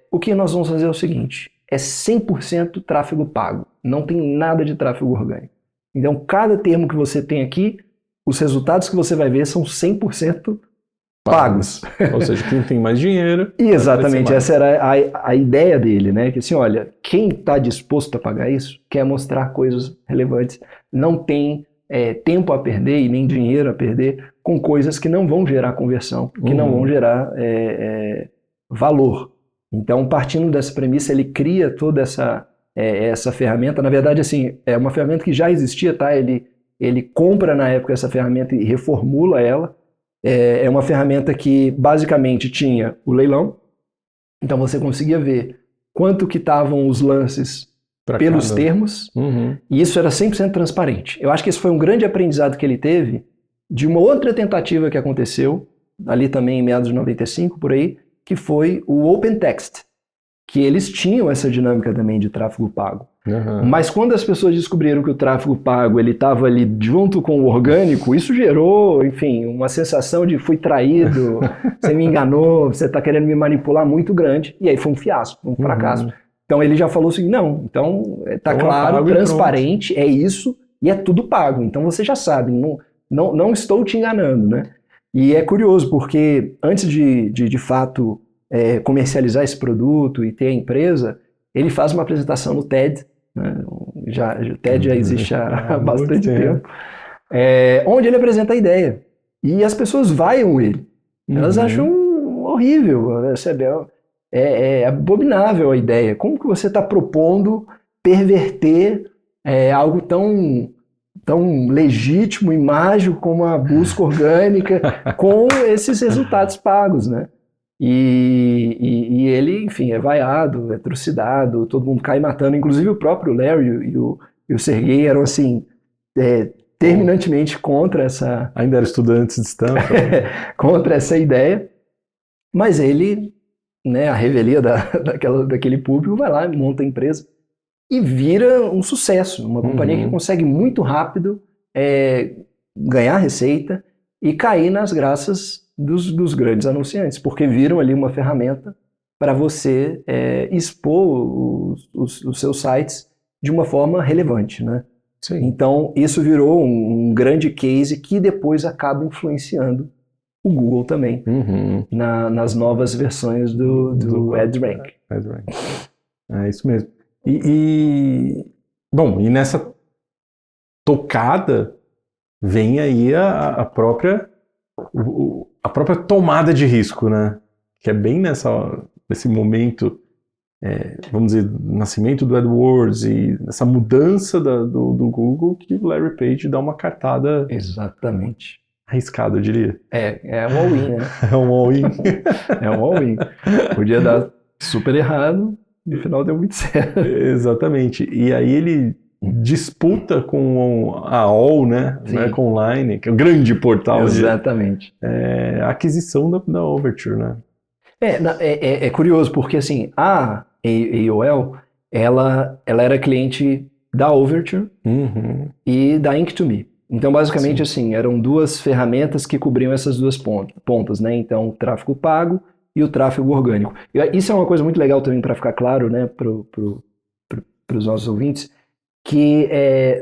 O que nós vamos fazer é o seguinte, é 100% tráfego pago, não tem nada de tráfego orgânico. Então cada termo que você tem aqui, os resultados que você vai ver são 100% pagos. Ou seja, quem tem mais dinheiro... E exatamente, essa era a ideia dele, né? Que assim, olha, quem está disposto a pagar isso quer mostrar coisas relevantes, não tem tempo a perder e nem dinheiro a perder com coisas que não vão gerar conversão, que não vão gerar valor. Então, partindo dessa premissa, ele cria toda essa ferramenta. Na verdade, assim, é uma ferramenta que já existia, tá? Ele compra na época essa ferramenta e reformula ela. É uma ferramenta que basicamente tinha o leilão, então você conseguia ver quanto que estavam os lances pelos termos, e isso era 100% transparente. Eu acho que esse foi um grande aprendizado que ele teve de uma outra tentativa que aconteceu, ali também em meados de 95, por aí, que foi o Open Text, que eles tinham essa dinâmica também de tráfego pago. Mas quando as pessoas descobriram que o tráfego pago ele estava ali junto com o orgânico, isso gerou, enfim, uma sensação de fui traído, você me enganou, você está querendo me manipular muito grande, e aí foi um fiasco, um fracasso. Então ele já falou assim, não, então está claro, transparente, é isso, e é tudo pago, então você já sabe, não estou te enganando, né? E é curioso, porque antes de fato comercializar esse produto e ter a empresa, ele faz uma apresentação no TED, né? O TED já existe há bastante tempo, onde ele apresenta a ideia. E as pessoas vaiam ele. Elas acham horrível, é abominável a ideia. Como que você está propondo perverter algo tão legítimo e mágico como a busca orgânica com esses resultados pagos, né? E ele, enfim, é vaiado, é trucidado, todo mundo cai matando, inclusive o próprio Larry e o Sergey eram assim, terminantemente contra essa... Ainda eram estudantes de Stanford. Contra essa ideia, mas ele, né, a revelia daquele público, vai lá, monta a empresa e vira um sucesso, uma companhia que consegue muito rápido ganhar receita e cair nas graças dos grandes anunciantes, porque viram ali uma ferramenta para você expor os seus sites de uma forma relevante, né? Sim. Então, isso virou um grande case que depois acaba influenciando o Google também nas novas versões do AdRank. É isso mesmo. Bom, e nessa tocada vem aí a própria tomada de risco, né? Que é bem nesse momento, vamos dizer, nascimento do AdWords e essa mudança do Google que o Larry Page dá uma cartada. Exatamente. Arriscada, eu diria. É um all-in, né? É um all-in. É um all-in. Podia dar super errado, no final deu muito certo. Exatamente. E aí ele disputa com a All, né? Com Online, que é o grande portal. Exatamente. A aquisição da Overture, né? É curioso, porque assim, a AOL, ela era cliente da Overture e da Ink2Me. Então, basicamente, assim, eram duas ferramentas que cobriam essas duas pontas, né? Então, tráfego pago e o tráfego orgânico. Isso é uma coisa muito legal também para ficar claro, né, para os nossos ouvintes, que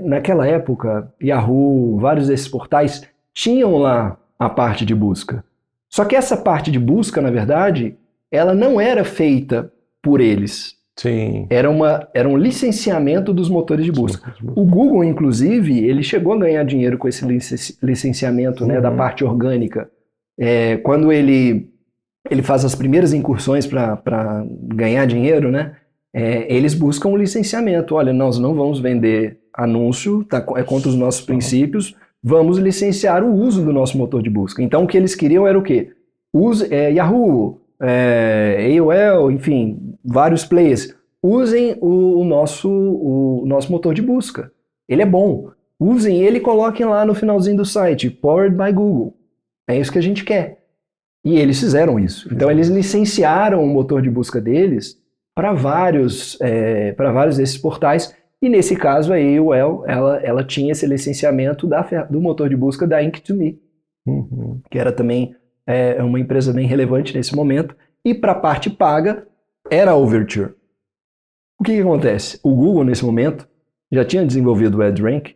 naquela época, Yahoo, vários desses portais tinham lá a parte de busca. Só que essa parte de busca, na verdade, ela não era feita por eles. Sim. Era um licenciamento dos motores de busca. O Google, inclusive, ele chegou a ganhar dinheiro com esse licenciamento, né, da parte orgânica. Quando ele faz as primeiras incursões para ganhar dinheiro, né, eles buscam o licenciamento. Olha, nós não vamos vender anúncio, é contra os nossos princípios, vamos licenciar o uso do nosso motor de busca. Então, o que eles queriam era o quê? Yahoo, AOL, enfim, vários players, usem o nosso motor de busca. Ele é bom. Usem ele e coloquem lá no finalzinho do site, Powered by Google. É isso que a gente quer. E eles fizeram isso. Então, eles licenciaram o motor de busca deles para vários desses portais. E nesse caso, a AOL, ela tinha esse licenciamento do motor de busca da Ink2Me, que era também uma empresa bem relevante nesse momento. E para a parte paga, era a Overture. O que acontece? O Google, nesse momento, já tinha desenvolvido o AdRank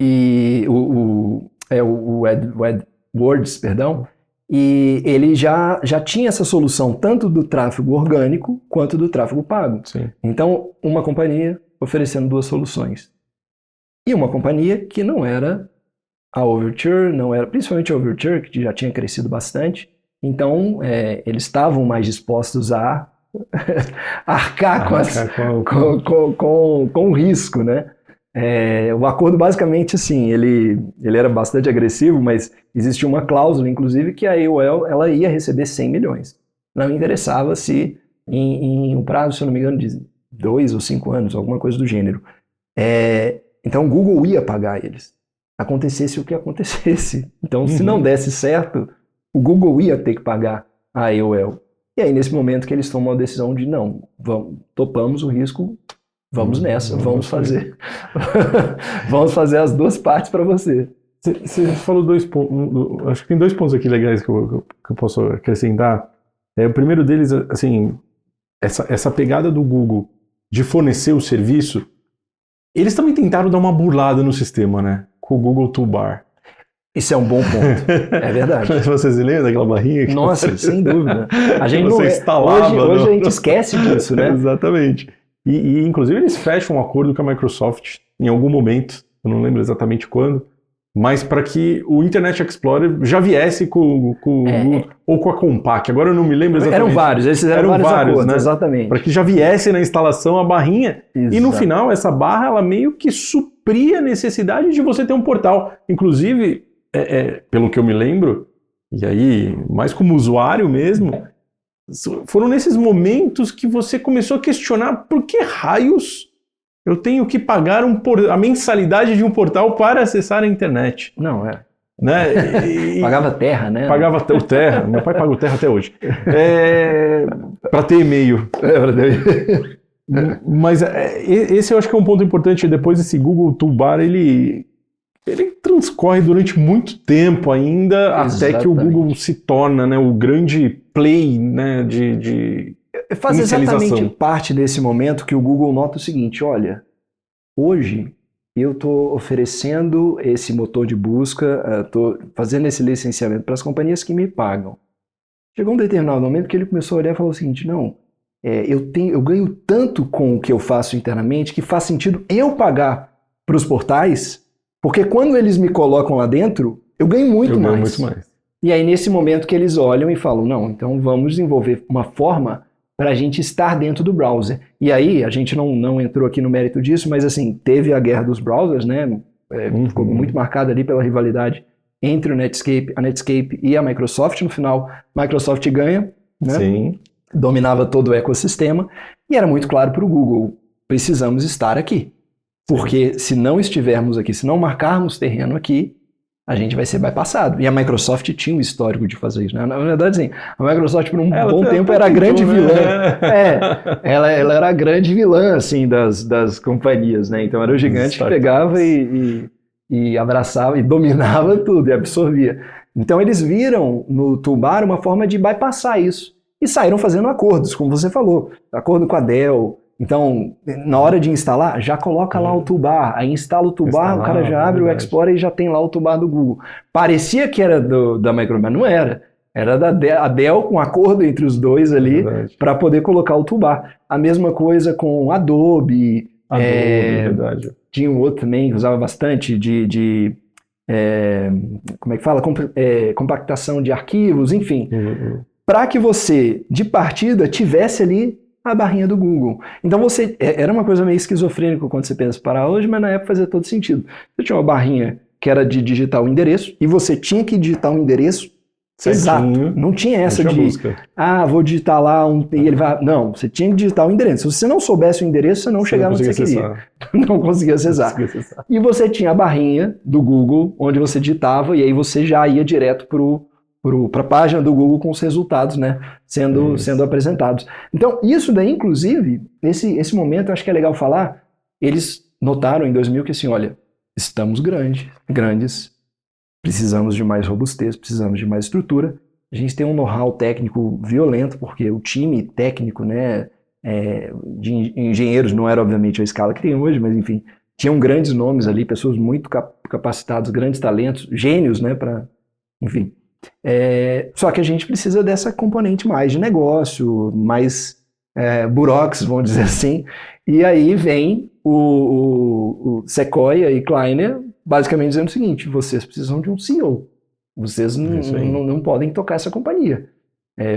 e o AdWords, perdão, e ele já tinha essa solução tanto do tráfego orgânico quanto do tráfego pago. Sim. Então, uma companhia oferecendo duas soluções. E uma companhia que não era a Overture, não era, principalmente a Overture, que já tinha crescido bastante. Então, eles estavam mais dispostos a arcar com o risco, né? O acordo, basicamente, assim, ele era bastante agressivo, mas existia uma cláusula, inclusive, que a AOL ela ia receber 100 milhões. Não interessava se, em um prazo, se eu não me engano, de 2 ou 5 anos, alguma coisa do gênero. Então, o Google ia pagar eles, acontecesse o que acontecesse. Então, se não desse certo, o Google ia ter que pagar a AOL. E aí, nesse momento que eles tomam a decisão de, não, topamos o risco, vamos nessa, vamos fazer. Vamos fazer as duas partes para você. Você falou 2 pontos, acho que tem 2 pontos aqui legais que eu posso acrescentar. O primeiro deles, assim, essa pegada do Google de fornecer o serviço, eles também tentaram dar uma burlada no sistema, né? Com o Google Toolbar. Isso é um bom ponto, é verdade. Você se lembra daquela barrinha? Nossa, sem dúvida. A gente você instalava, hoje a gente esquece disso, né? Exatamente. E inclusive eles fecham um acordo com a Microsoft em algum momento, eu não lembro exatamente quando, mas para que o Internet Explorer já viesse com ou com a Compaq, agora eu não me lembro exatamente. Eram vários, eles fizeram vários acordos, né? Exatamente. Para que já viesse na instalação a barrinha. Exato. E no final essa barra ela meio que supria a necessidade de você ter um portal. Inclusive, pelo que eu me lembro, e aí mais como usuário mesmo, foram nesses momentos que você começou a questionar por que raios eu tenho que pagar a mensalidade de um portal para acessar a internet. Não, né? Pagava terra, né? Pagava o terra. Meu pai paga o terra até hoje. Para ter e-mail. Mas esse eu acho que é um ponto importante. Depois esse Google Toolbar, ele transcorre durante muito tempo ainda. Exatamente. Até que o Google se torna, né, o grande play, né, de faz exatamente parte desse momento que o Google nota o seguinte: olha, hoje eu estou oferecendo esse motor de busca, estou fazendo esse licenciamento para as companhias que me pagam. Chegou um determinado momento que ele começou a olhar e falou o seguinte: não, eu ganho tanto com o que eu faço internamente que faz sentido eu pagar para os portais, porque quando eles me colocam lá dentro, eu ganho muito mais. E aí, nesse momento que eles olham e falam, não, então vamos desenvolver uma forma para a gente estar dentro do browser. E aí, a gente não entrou aqui no mérito disso, mas assim, teve a guerra dos browsers, né? Ficou muito marcada ali pela rivalidade entre a Netscape e a Microsoft. No final, a Microsoft ganha, né? Sim. Dominava todo o ecossistema, e era muito claro para o Google, precisamos estar aqui. Porque se não estivermos aqui, se não marcarmos terreno aqui, a gente vai ser bypassado. E a Microsoft tinha um histórico de fazer isso, né? Na verdade, assim, a Microsoft por um bom tempo era a grande vilã. Ela era a grande vilã, assim, das companhias, né? Então era o gigante que pegava e e abraçava e dominava tudo e absorvia. Então eles viram no toolbar uma forma de bypassar isso e saíram fazendo acordos, como você falou, acordo com a Dell. Então, na hora de instalar, já coloca lá o toolbar, aí instala o toolbar, o cara já abre o Explorer e já tem lá o toolbar do Google. Parecia que era da Microsoft, mas não era. Era a Dell com acordo entre os dois ali para poder colocar o toolbar. A mesma coisa com Adobe. Verdade. Tinha um outro também que usava bastante como é que fala? Compactação de arquivos, enfim. Para que você, de partida, tivesse ali a barrinha do Google. Então era uma coisa meio esquizofrênica quando você pensa para hoje, mas na época fazia todo sentido. Você tinha uma barrinha que era de digitar o endereço, e você tinha que digitar um endereço exato. Não tinha essa vou digitar lá e ele vai... Não, você tinha que digitar o endereço. Se você não soubesse o endereço, você não chegava onde você queria. Não conseguia acessar. E você tinha a barrinha do Google, onde você digitava, e aí você já ia direto para a página do Google com os resultados, né, sendo apresentados. Então, isso daí, inclusive, esse momento, eu acho que é legal falar, eles notaram em 2000 que assim, olha, estamos grandes, precisamos de mais robustez, precisamos de mais estrutura, a gente tem um know-how técnico violento, porque o time técnico, né, de engenheiros não era, obviamente, a escala que tem hoje, mas, enfim, tinham grandes nomes ali, pessoas muito capacitadas, grandes talentos, gênios, né, enfim... só que a gente precisa dessa componente mais de negócio, mais burox, vamos dizer assim, e aí vem o Sequoia e Kleiner basicamente dizendo o seguinte: vocês precisam de um CEO, vocês não podem tocar essa companhia,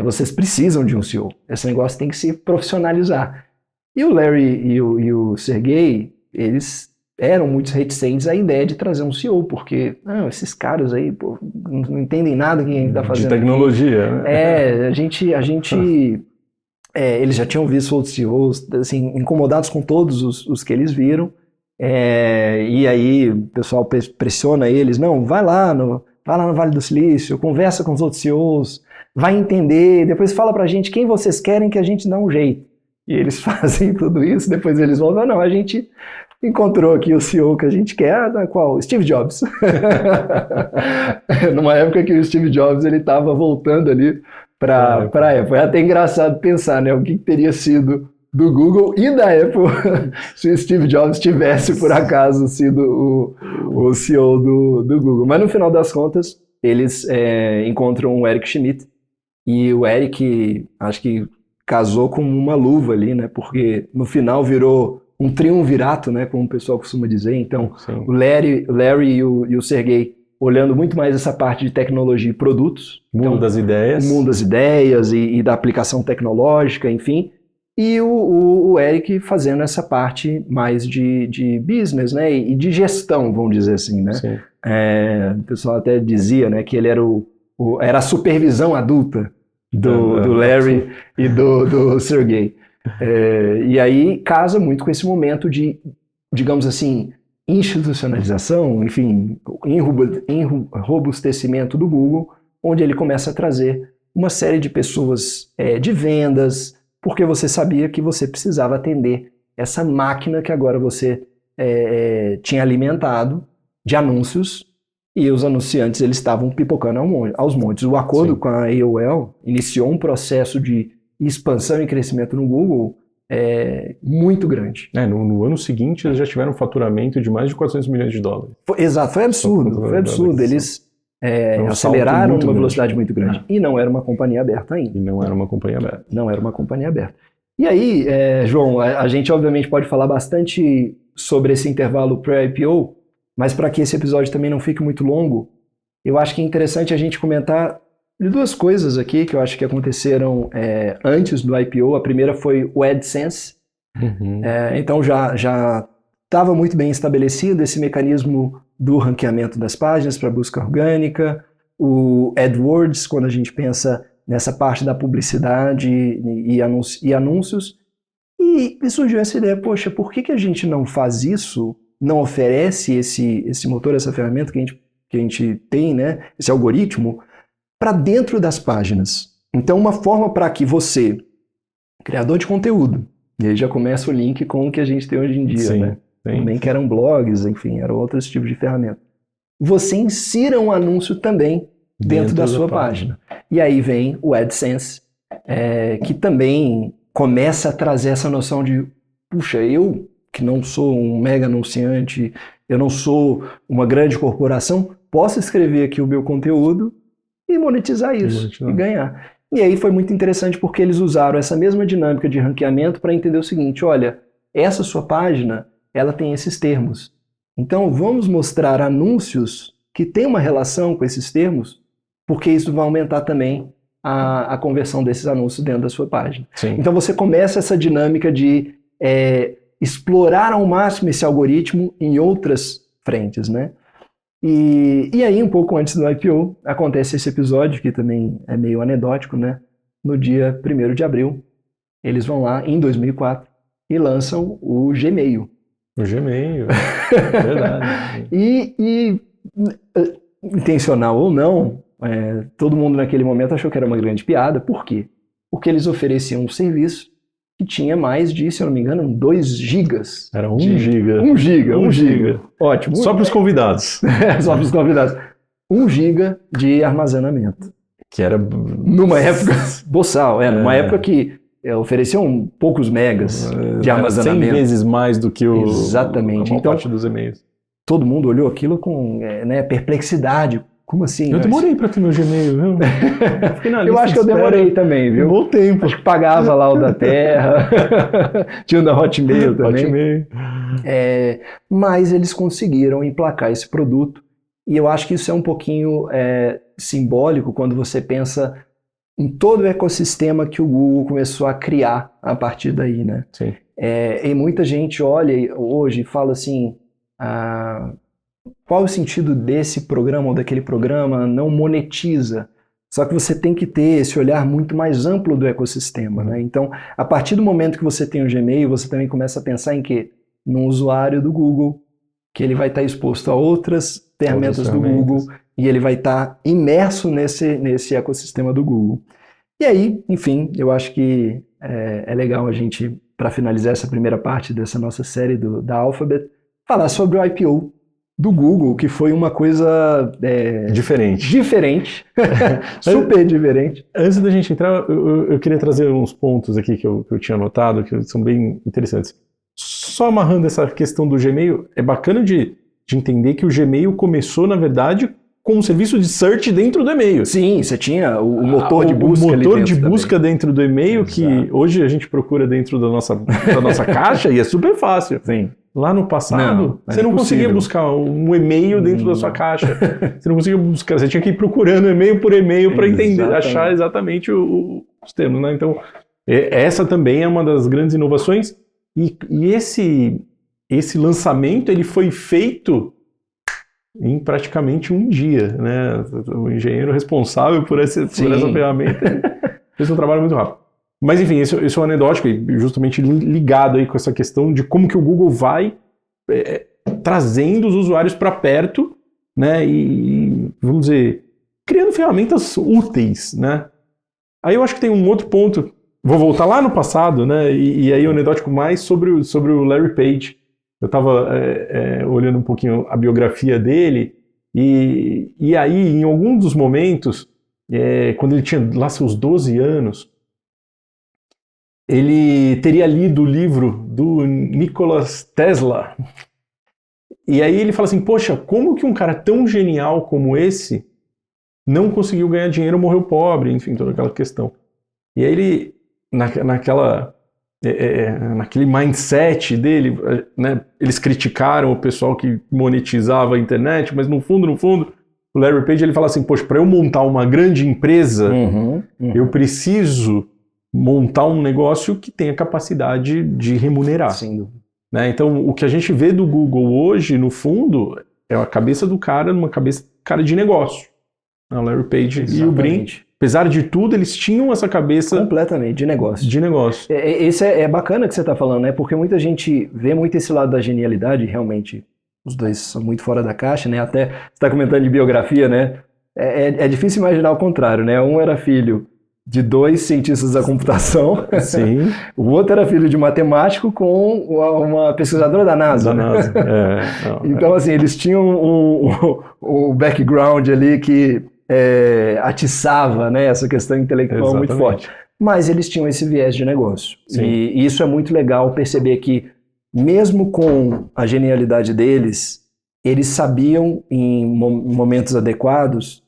vocês precisam de um CEO, esse negócio tem que se profissionalizar. E o Larry e o Sergey, eles eram muito reticentes à ideia de trazer um CEO, porque esses caras aí não entendem nada que a gente está fazendo. De tecnologia, né? Eles já tinham visto outros CEOs, assim, incomodados com todos os que eles viram, e aí o pessoal pressiona eles, não, vai lá no Vale do Silício, conversa com os outros CEOs, vai entender, depois fala pra gente quem vocês querem que a gente dá um jeito. E eles fazem tudo isso, depois eles voltam, não, a gente encontrou aqui o CEO que a gente quer, qual? Steve Jobs. Numa época que o Steve Jobs ele estava voltando ali para a Apple. É até engraçado pensar, né, o que teria sido do Google e da Apple se o Steve Jobs tivesse, por acaso, sido o CEO do Google. Mas no final das contas, eles encontram o Eric Schmidt, e o Eric, acho que casou com uma luva ali, né, porque no final virou um triunvirato, né, como o pessoal costuma dizer. Então, o Larry e o Sergey olhando muito mais essa parte de tecnologia e produtos. Mundo das ideias. O mundo das ideias e da aplicação tecnológica, enfim. E o Eric fazendo essa parte mais de business, né, e de gestão, vamos dizer assim, né. O pessoal até dizia, né, que ele era a supervisão adulta do Larry e do Sergey. E aí casa muito com esse momento de, digamos assim, institucionalização, enfim, enrobustecimento do Google, onde ele começa a trazer uma série de pessoas de vendas, porque você sabia que você precisava atender essa máquina que agora você tinha alimentado de anúncios, e os anunciantes eles estavam pipocando aos montes. O acordo com a AOL iniciou um processo de expansão e crescimento no Google muito grande. No ano seguinte eles já tiveram um faturamento de mais de 400 milhões de dólares. Exato, foi absurdo. Eles aceleraram numa velocidade muito grande. E não era uma companhia aberta ainda. Não era uma companhia aberta. E aí, João, a gente obviamente pode falar bastante sobre esse intervalo pré-IPO, mas para que esse episódio também não fique muito longo, eu acho que é interessante a gente comentar de duas coisas aqui que eu acho que aconteceram antes do IPO. A primeira foi o AdSense. Então já estava muito bem estabelecido esse mecanismo do ranqueamento das páginas para busca orgânica, o AdWords, quando a gente pensa nessa parte da publicidade e anúncios, e surgiu essa ideia, poxa, por que a gente não faz isso, não oferece esse motor, essa ferramenta que a gente tem, né, esse algoritmo, para dentro das páginas. Então, uma forma para que você, criador de conteúdo, e aí já começa o link com o que a gente tem hoje em dia, né? Também que eram blogs, enfim, eram outros tipos de ferramenta. você insira um anúncio também dentro da sua página. E aí vem o AdSense, que também começa a trazer essa noção de, puxa, eu que não sou um mega anunciante, eu não sou uma grande corporação, posso escrever aqui o meu conteúdo e monetizar isso e ganhar. E aí foi muito interessante porque eles usaram essa mesma dinâmica de ranqueamento para entender o seguinte, olha, essa sua página, ela tem esses termos. Então vamos mostrar anúncios que têm uma relação com esses termos, porque isso vai aumentar também a conversão desses anúncios dentro da sua página. Sim. Então você começa essa dinâmica de explorar ao máximo esse algoritmo em outras frentes, né? E aí, um pouco antes do IPO, acontece esse episódio, que também é meio anedótico, né? No dia 1º de abril, eles vão lá, em 2004, e lançam o Gmail. O Gmail, verdade. Intencional ou não, todo mundo naquele momento achou que era uma grande piada. Por quê? Porque eles ofereciam um serviço que tinha mais de, se eu não me engano, 2 gigas. Era 1 giga. 1 giga. Ótimo. Só para os convidados. Só para os convidados. 1 giga de armazenamento. Que era... Numa época boçal, numa época que ofereciam poucos megas de armazenamento. 100 vezes mais do que Exatamente. A parte dos e-mails. Todo mundo olhou aquilo com perplexidade. Como assim? Eu demorei para ter meu Gmail, viu? Eu acho que eu demorei também, viu? Um bom tempo. Acho que pagava lá o da Terra. Tinha o da Hotmail também. Hotmail. Mas eles conseguiram emplacar esse produto. E eu acho que isso é um pouquinho simbólico quando você pensa em todo o ecossistema que o Google começou a criar a partir daí, né? Sim. E muita gente olha hoje e fala assim... qual o sentido desse programa ou daquele programa? Não monetiza. Só que você tem que ter esse olhar muito mais amplo do ecossistema, né? Então, a partir do momento que você tem o Gmail, você também começa a pensar em quê? Num usuário do Google, que ele vai estar exposto a outras ferramentas do Google e ele vai estar imerso nesse ecossistema do Google. E aí, enfim, eu acho que é legal a gente, para finalizar essa primeira parte dessa nossa série da Alphabet, falar sobre o IPO do Google, que foi uma coisa... Diferente. Super diferente. Antes da gente entrar, eu queria trazer uns pontos aqui que eu tinha anotado, que são bem interessantes. Só amarrando essa questão do Gmail, é bacana de entender que o Gmail começou, na verdade, com um serviço de search dentro do e-mail. Sim, você tinha o motor de busca ali dentro. O motor de busca também. Dentro do e-mail, exato, que hoje a gente procura dentro da nossa caixa e é super fácil. Sim. Lá no passado, você não conseguia buscar um e-mail dentro da sua caixa. Você não conseguia buscar, você tinha que ir procurando e-mail por e-mail para entender, achar exatamente os termos, né? Então, essa também é uma das grandes inovações. E esse lançamento ele foi feito em praticamente um dia, né? O engenheiro responsável por essa ferramenta fez um trabalho muito rápido. Mas enfim, isso é um anedótico e justamente ligado aí com essa questão de como que o Google vai trazendo os usuários para perto, né? E, vamos dizer, criando ferramentas úteis, né? Aí eu acho que tem um outro ponto, vou voltar lá no passado, né? E aí o anedótico mais sobre o Larry Page. Eu estava olhando um pouquinho a biografia dele e aí em algum dos momentos, quando ele tinha lá seus 12 anos, ele teria lido o livro do Nikola Tesla. E aí ele fala assim, poxa, como que um cara tão genial como esse não conseguiu ganhar dinheiro, morreu pobre, enfim, toda aquela questão. E aí ele, naquele mindset dele, né, eles criticaram o pessoal que monetizava a internet, mas no fundo, o Larry Page ele fala assim, poxa, para eu montar uma grande empresa, eu preciso montar um negócio que tenha capacidade de remunerar. Sim. Né? Então, o que a gente vê do Google hoje, no fundo, é a cabeça do cara numa cabeça cara de negócio. O Larry Page e o Brin, apesar de tudo, eles tinham essa cabeça... Completamente, de negócio. De negócio. Esse é bacana que você está falando, né? Porque muita gente vê muito esse lado da genialidade, realmente, os dois são muito fora da caixa, né? Até você está comentando de biografia, né? É difícil imaginar o contrário, né? Um era filho de 2 cientistas da computação. Sim. O outro era filho de matemático com uma pesquisadora da NASA. Então, assim, eles tinham um background ali que atiçava, né, essa questão intelectual muito forte. Mas eles tinham esse viés de negócio. E isso é muito legal perceber que, mesmo com a genialidade deles, eles sabiam, em momentos adequados,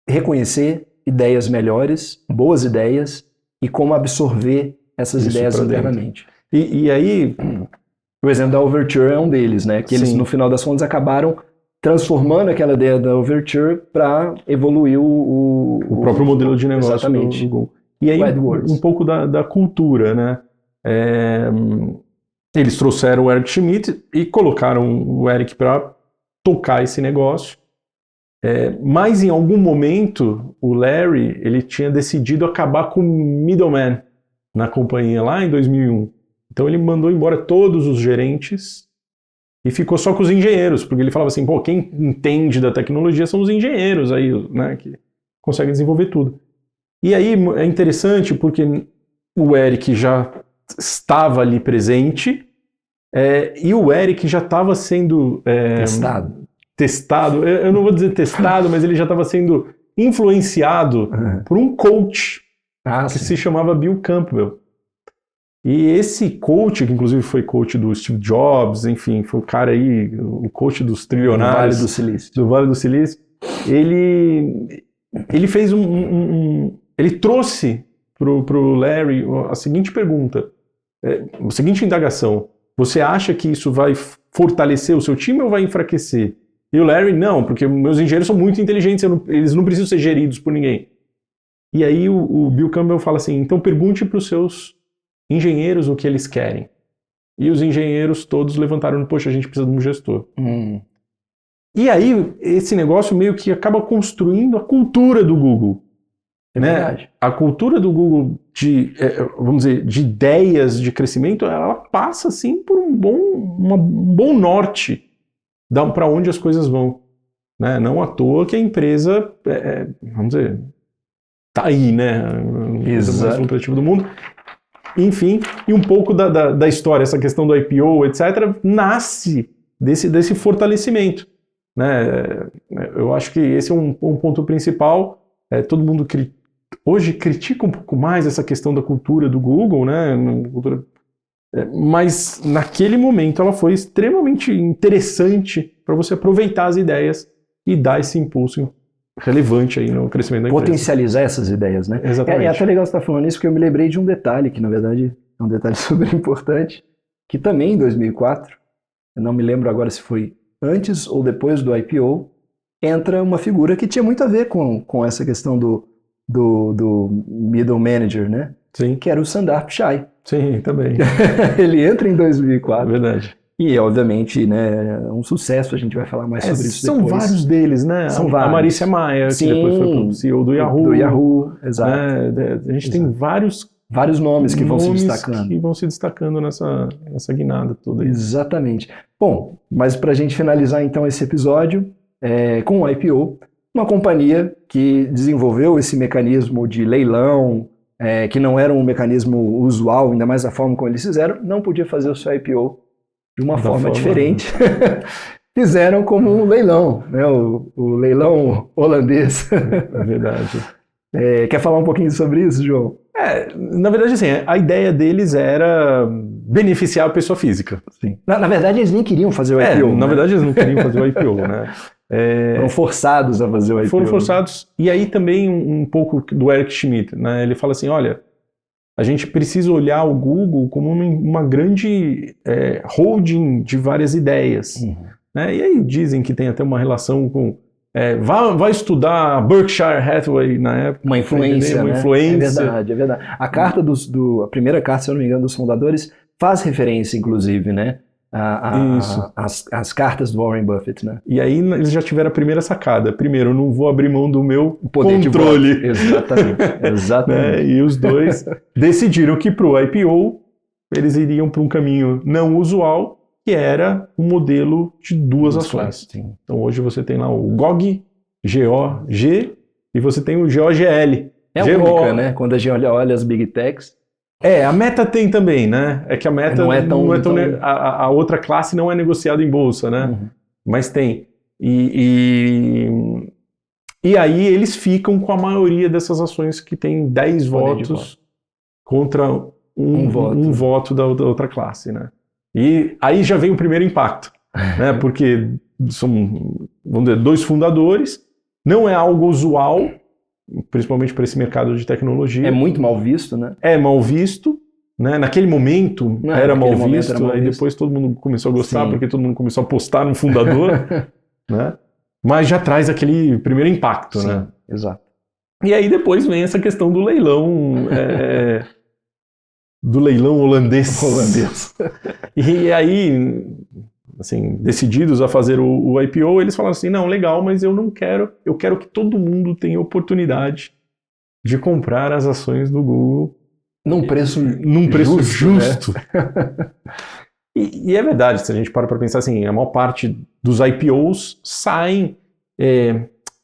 reconhecer ideias melhores, boas ideias, e como absorver essas ideias internamente. E aí, o exemplo da Overture é um deles, né? Que eles, no final das contas, acabaram transformando aquela ideia da Overture para evoluir o próprio modelo de negócio. Exatamente. Do Google. E aí, um pouco da cultura, né? Eles trouxeram o Eric Schmidt e colocaram o Eric para tocar esse negócio. Mas em algum momento o Larry ele tinha decidido acabar com o middleman na companhia lá em 2001. Então ele mandou embora todos os gerentes e ficou só com os engenheiros, porque ele falava assim, pô, quem entende da tecnologia são os engenheiros aí, né, que conseguem desenvolver tudo. E aí é interessante porque o Eric já estava ali presente e o Eric já estava sendo testado, eu não vou dizer testado, mas ele já estava sendo influenciado por um coach que se chamava Bill Campbell. E esse coach, que inclusive foi coach do Steve Jobs, enfim, foi o cara aí, o coach dos trilionários do Vale do Silício, ele fez ele trouxe pro Larry a seguinte pergunta, a seguinte indagação: você acha que isso vai fortalecer o seu time ou vai enfraquecer? E o Larry, não, porque meus engenheiros são muito inteligentes, eles não precisam ser geridos por ninguém. E aí o Bill Campbell fala assim, então pergunte para os seus engenheiros o que eles querem. E os engenheiros todos levantaram, poxa, a gente precisa de um gestor. E aí esse negócio meio que acaba construindo a cultura do Google. Né? A cultura do Google vamos dizer, de ideias de crescimento, ela passa assim por um bom norte para onde as coisas vão, né? Não à toa que a empresa, vamos dizer, tá aí, né? A empresa mais lucrativa do mundo. Enfim, e um pouco da história, essa questão do IPO, etc., nasce desse fortalecimento, né? Eu acho que esse é um ponto principal. Todo mundo hoje critica um pouco mais essa questão da cultura do Google, né? Mas naquele momento ela foi extremamente interessante para você aproveitar as ideias e dar esse impulso relevante aí no crescimento da empresa. Potencializar essas ideias, né? Exatamente. É até legal você estar falando isso, porque eu me lembrei de um detalhe, que na verdade é um detalhe super importante, que também em 2004, eu não me lembro agora se foi antes ou depois do IPO, entra uma figura que tinha muito a ver com essa questão do middle manager, né? Sim. Que era o Sundar Pichai. Sim, também. Ele entra em 2004. Verdade. E, obviamente, né, um sucesso, a gente vai falar mais sobre isso depois. São vários deles, né? São vários. A Marícia Maia, Sim, que depois foi pro CEO do Yahoo. Do Yahoo, exato. A gente tem vários nomes que vão se destacando. Que vão se destacando nessa guinada toda aí. Exatamente. Bom, mas para a gente finalizar então esse episódio, com o IPO, uma companhia que desenvolveu esse mecanismo de leilão, que não era um mecanismo usual, ainda mais da forma como eles fizeram, não podia fazer o seu IPO de uma forma diferente. Fizeram como um leilão, né? O leilão holandês. É verdade. Quer falar um pouquinho sobre isso, João? Na verdade, assim, a ideia deles era beneficiar a pessoa física. Sim. Na verdade, eles nem queriam fazer o IPO. Na verdade, eles não queriam fazer o IPO, né? Foram forçados a fazer o IPO. Foram forçados. E aí também um pouco do Eric Schmidt, né? Ele fala assim, olha, a gente precisa olhar o Google como uma grande holding de várias ideias. Né? E aí dizem que tem até uma relação com... vai estudar Berkshire Hathaway na época. Uma influência, né? influência. É verdade. A carta a primeira carta, se eu não me engano, dos fundadores faz referência, inclusive, né? As cartas do Warren Buffett, né? E aí eles já tiveram a primeira sacada. Primeiro, eu não vou abrir mão do meu poder controle. De Exatamente. Né? E os dois decidiram que para o IPO eles iriam para um caminho não usual, que era um modelo de duas ações. Então hoje você tem lá o GOG, GOG, e você tem o GOGL, É a única, né? Quando a gente olha as Big Techs. A Meta tem também, né? É que a Meta não é tão... A outra classe não é negociada em bolsa, né? Uhum. Mas tem. E aí eles ficam com a maioria dessas ações que tem 10 votos contra um voto da outra classe, né? E aí já vem o primeiro impacto, né? Porque são, vamos dizer, 2 fundadores, não é algo usual, principalmente para esse mercado de tecnologia. É muito mal visto, né? É mal visto, né? Naquele momento era mal visto, aí depois todo mundo começou a gostar, porque todo mundo começou a apostar no fundador, né? Mas já traz aquele primeiro impacto, né? Exato. E aí depois vem essa questão do leilão, holandês. E aí, assim, decididos a fazer o IPO, eles falaram assim, não, legal, mas eu quero que todo mundo tenha oportunidade de comprar as ações do Google num preço justo. Né? E é verdade, se a gente para pensar assim, a maior parte dos IPOs saem,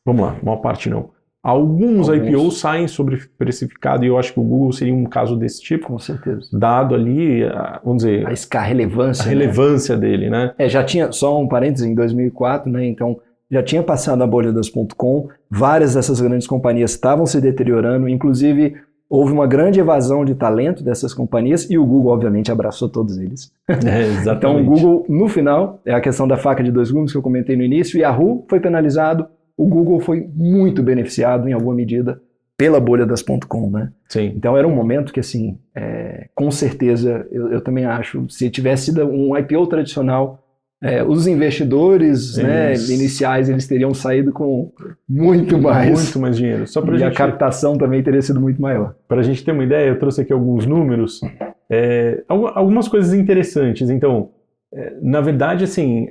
vamos lá, a maior parte não, alguns IPOs saem sobreprecificado e eu acho que o Google seria um caso desse tipo. Com certeza. Dado ali, vamos dizer... A relevância dele, né? Já tinha, só um parênteses, em 2004, né? Então, já tinha passado a bolha das .com, várias dessas grandes companhias estavam se deteriorando, inclusive houve uma grande evasão de talento dessas companhias e o Google, obviamente, abraçou todos eles. Exatamente. Então, o Google, no final, é a questão da faca de 2 gumes que eu comentei no início, o Yahoo foi penalizado, o Google foi muito beneficiado, em alguma medida, pela bolha das .com, né? Sim. Então, era um momento que, assim, com certeza, eu também acho, se tivesse sido um IPO tradicional, os investidores, né, iniciais, eles teriam saído com muito mais dinheiro. Só a captação também teria sido muito maior. Para a gente ter uma ideia, eu trouxe aqui alguns números, algumas coisas interessantes. Então, na verdade, assim,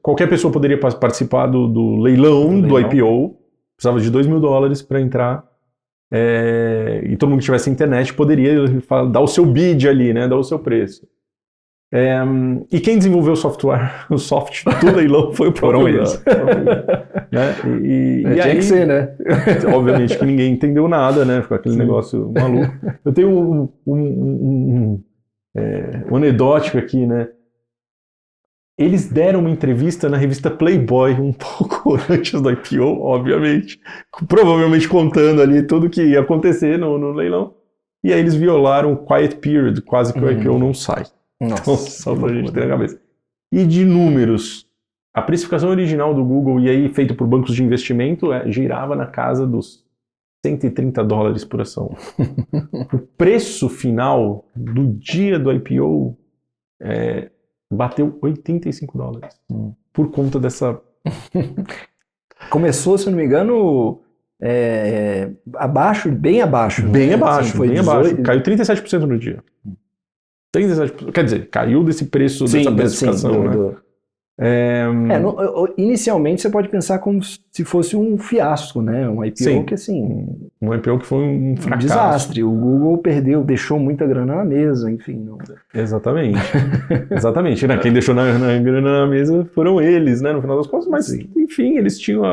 qualquer pessoa poderia participar do leilão do IPO, precisava de $2.000 para entrar, e todo mundo que tivesse internet poderia dar o seu bid ali, né, dar o seu preço. E quem desenvolveu o software do leilão foi o próprio eles. Né? Tinha aí, que ser, né? Obviamente que ninguém entendeu nada, né? Ficou aquele negócio maluco. Eu tenho um anedótico aqui, né? Eles deram uma entrevista na revista Playboy um pouco antes do IPO, obviamente. Provavelmente contando ali tudo que ia acontecer no leilão. E aí eles violaram o quiet period, quase que o IPO não sai. Nossa, então, só pra gente ter na cabeça. E de números, a precificação original do Google, e aí feito por bancos de investimento, girava na casa dos $130 por ação. O preço final do dia do IPO bateu $85 por conta dessa... Começou, se eu não me engano, bem abaixo. Bem né? abaixo, assim, foi bem 18... abaixo. Caiu 37% no dia. 37%. Quer dizer, caiu desse preço, dessa precificação, né? Inicialmente você pode pensar como se fosse um fiasco, né? Um IPO que assim... Um IPO que foi um fracasso. Um desastre. O Google deixou muita grana na mesa, enfim. Não... Exatamente. Exatamente. Quem deixou na grana na mesa foram eles, né? No final das contas, mas enfim, eles tinham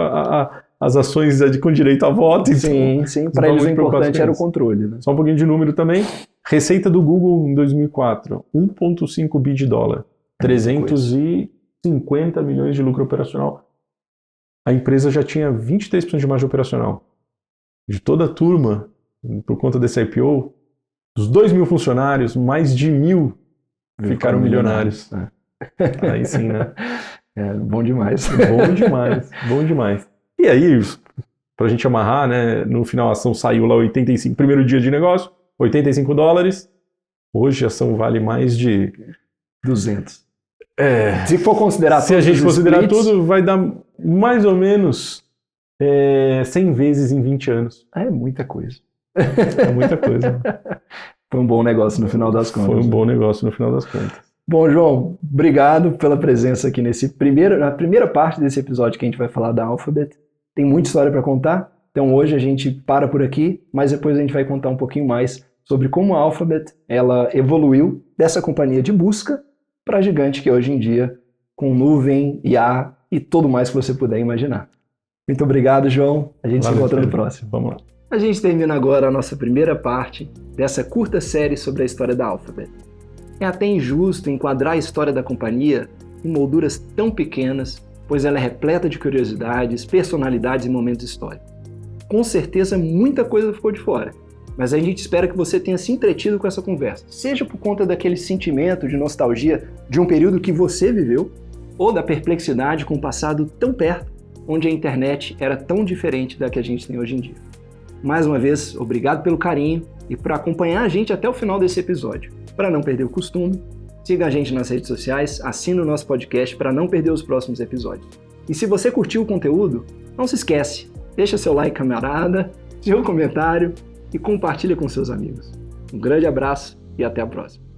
as ações com direito a voto. Sim, para eles o importante era o controle. Né? Só um pouquinho de número também. Receita do Google em 2004, $1,5 bi. 350 milhões de lucro operacional. A empresa já tinha 23% de margem operacional. De toda a turma, por conta desse IPO, dos 2.000 funcionários, mais de 1.000 ficaram milionários. Aí sim, né? Bom demais. Bom demais. E aí, pra gente amarrar, né? No final a ação saiu lá 85, primeiro dia de negócio, $85. Hoje a ação vale mais de 200. Se for considerar se a gente considerar tudo, vai dar mais ou menos 100 vezes em 20 anos. É muita coisa. É muita coisa. Foi um bom negócio no final das contas. Foi um bom negócio no final das contas. Bom, João, obrigado pela presença aqui na primeira parte desse episódio que a gente vai falar da Alphabet. Tem muita história para contar, então hoje a gente para por aqui, mas depois a gente vai contar um pouquinho mais sobre como a Alphabet ela evoluiu dessa companhia de busca para a gigante que é hoje em dia, com nuvem, IA e tudo mais que você puder imaginar. Muito obrigado, João. A gente se encontra no próximo. Vamos lá. A gente termina agora a nossa primeira parte dessa curta série sobre a história da Alphabet. É até injusto enquadrar a história da companhia em molduras tão pequenas, pois ela é repleta de curiosidades, personalidades e momentos históricos. Com certeza muita coisa ficou de fora, mas a gente espera que você tenha se entretido com essa conversa, seja por conta daquele sentimento de nostalgia de um período que você viveu, ou da perplexidade com o passado tão perto, onde a internet era tão diferente da que a gente tem hoje em dia. Mais uma vez, obrigado pelo carinho e por acompanhar a gente até o final desse episódio. Para não perder o costume, siga a gente nas redes sociais, assine o nosso podcast para não perder os próximos episódios. E se você curtiu o conteúdo, não se esquece, deixa seu like, camarada, seu comentário e compartilha com seus amigos. Um grande abraço e até a próxima.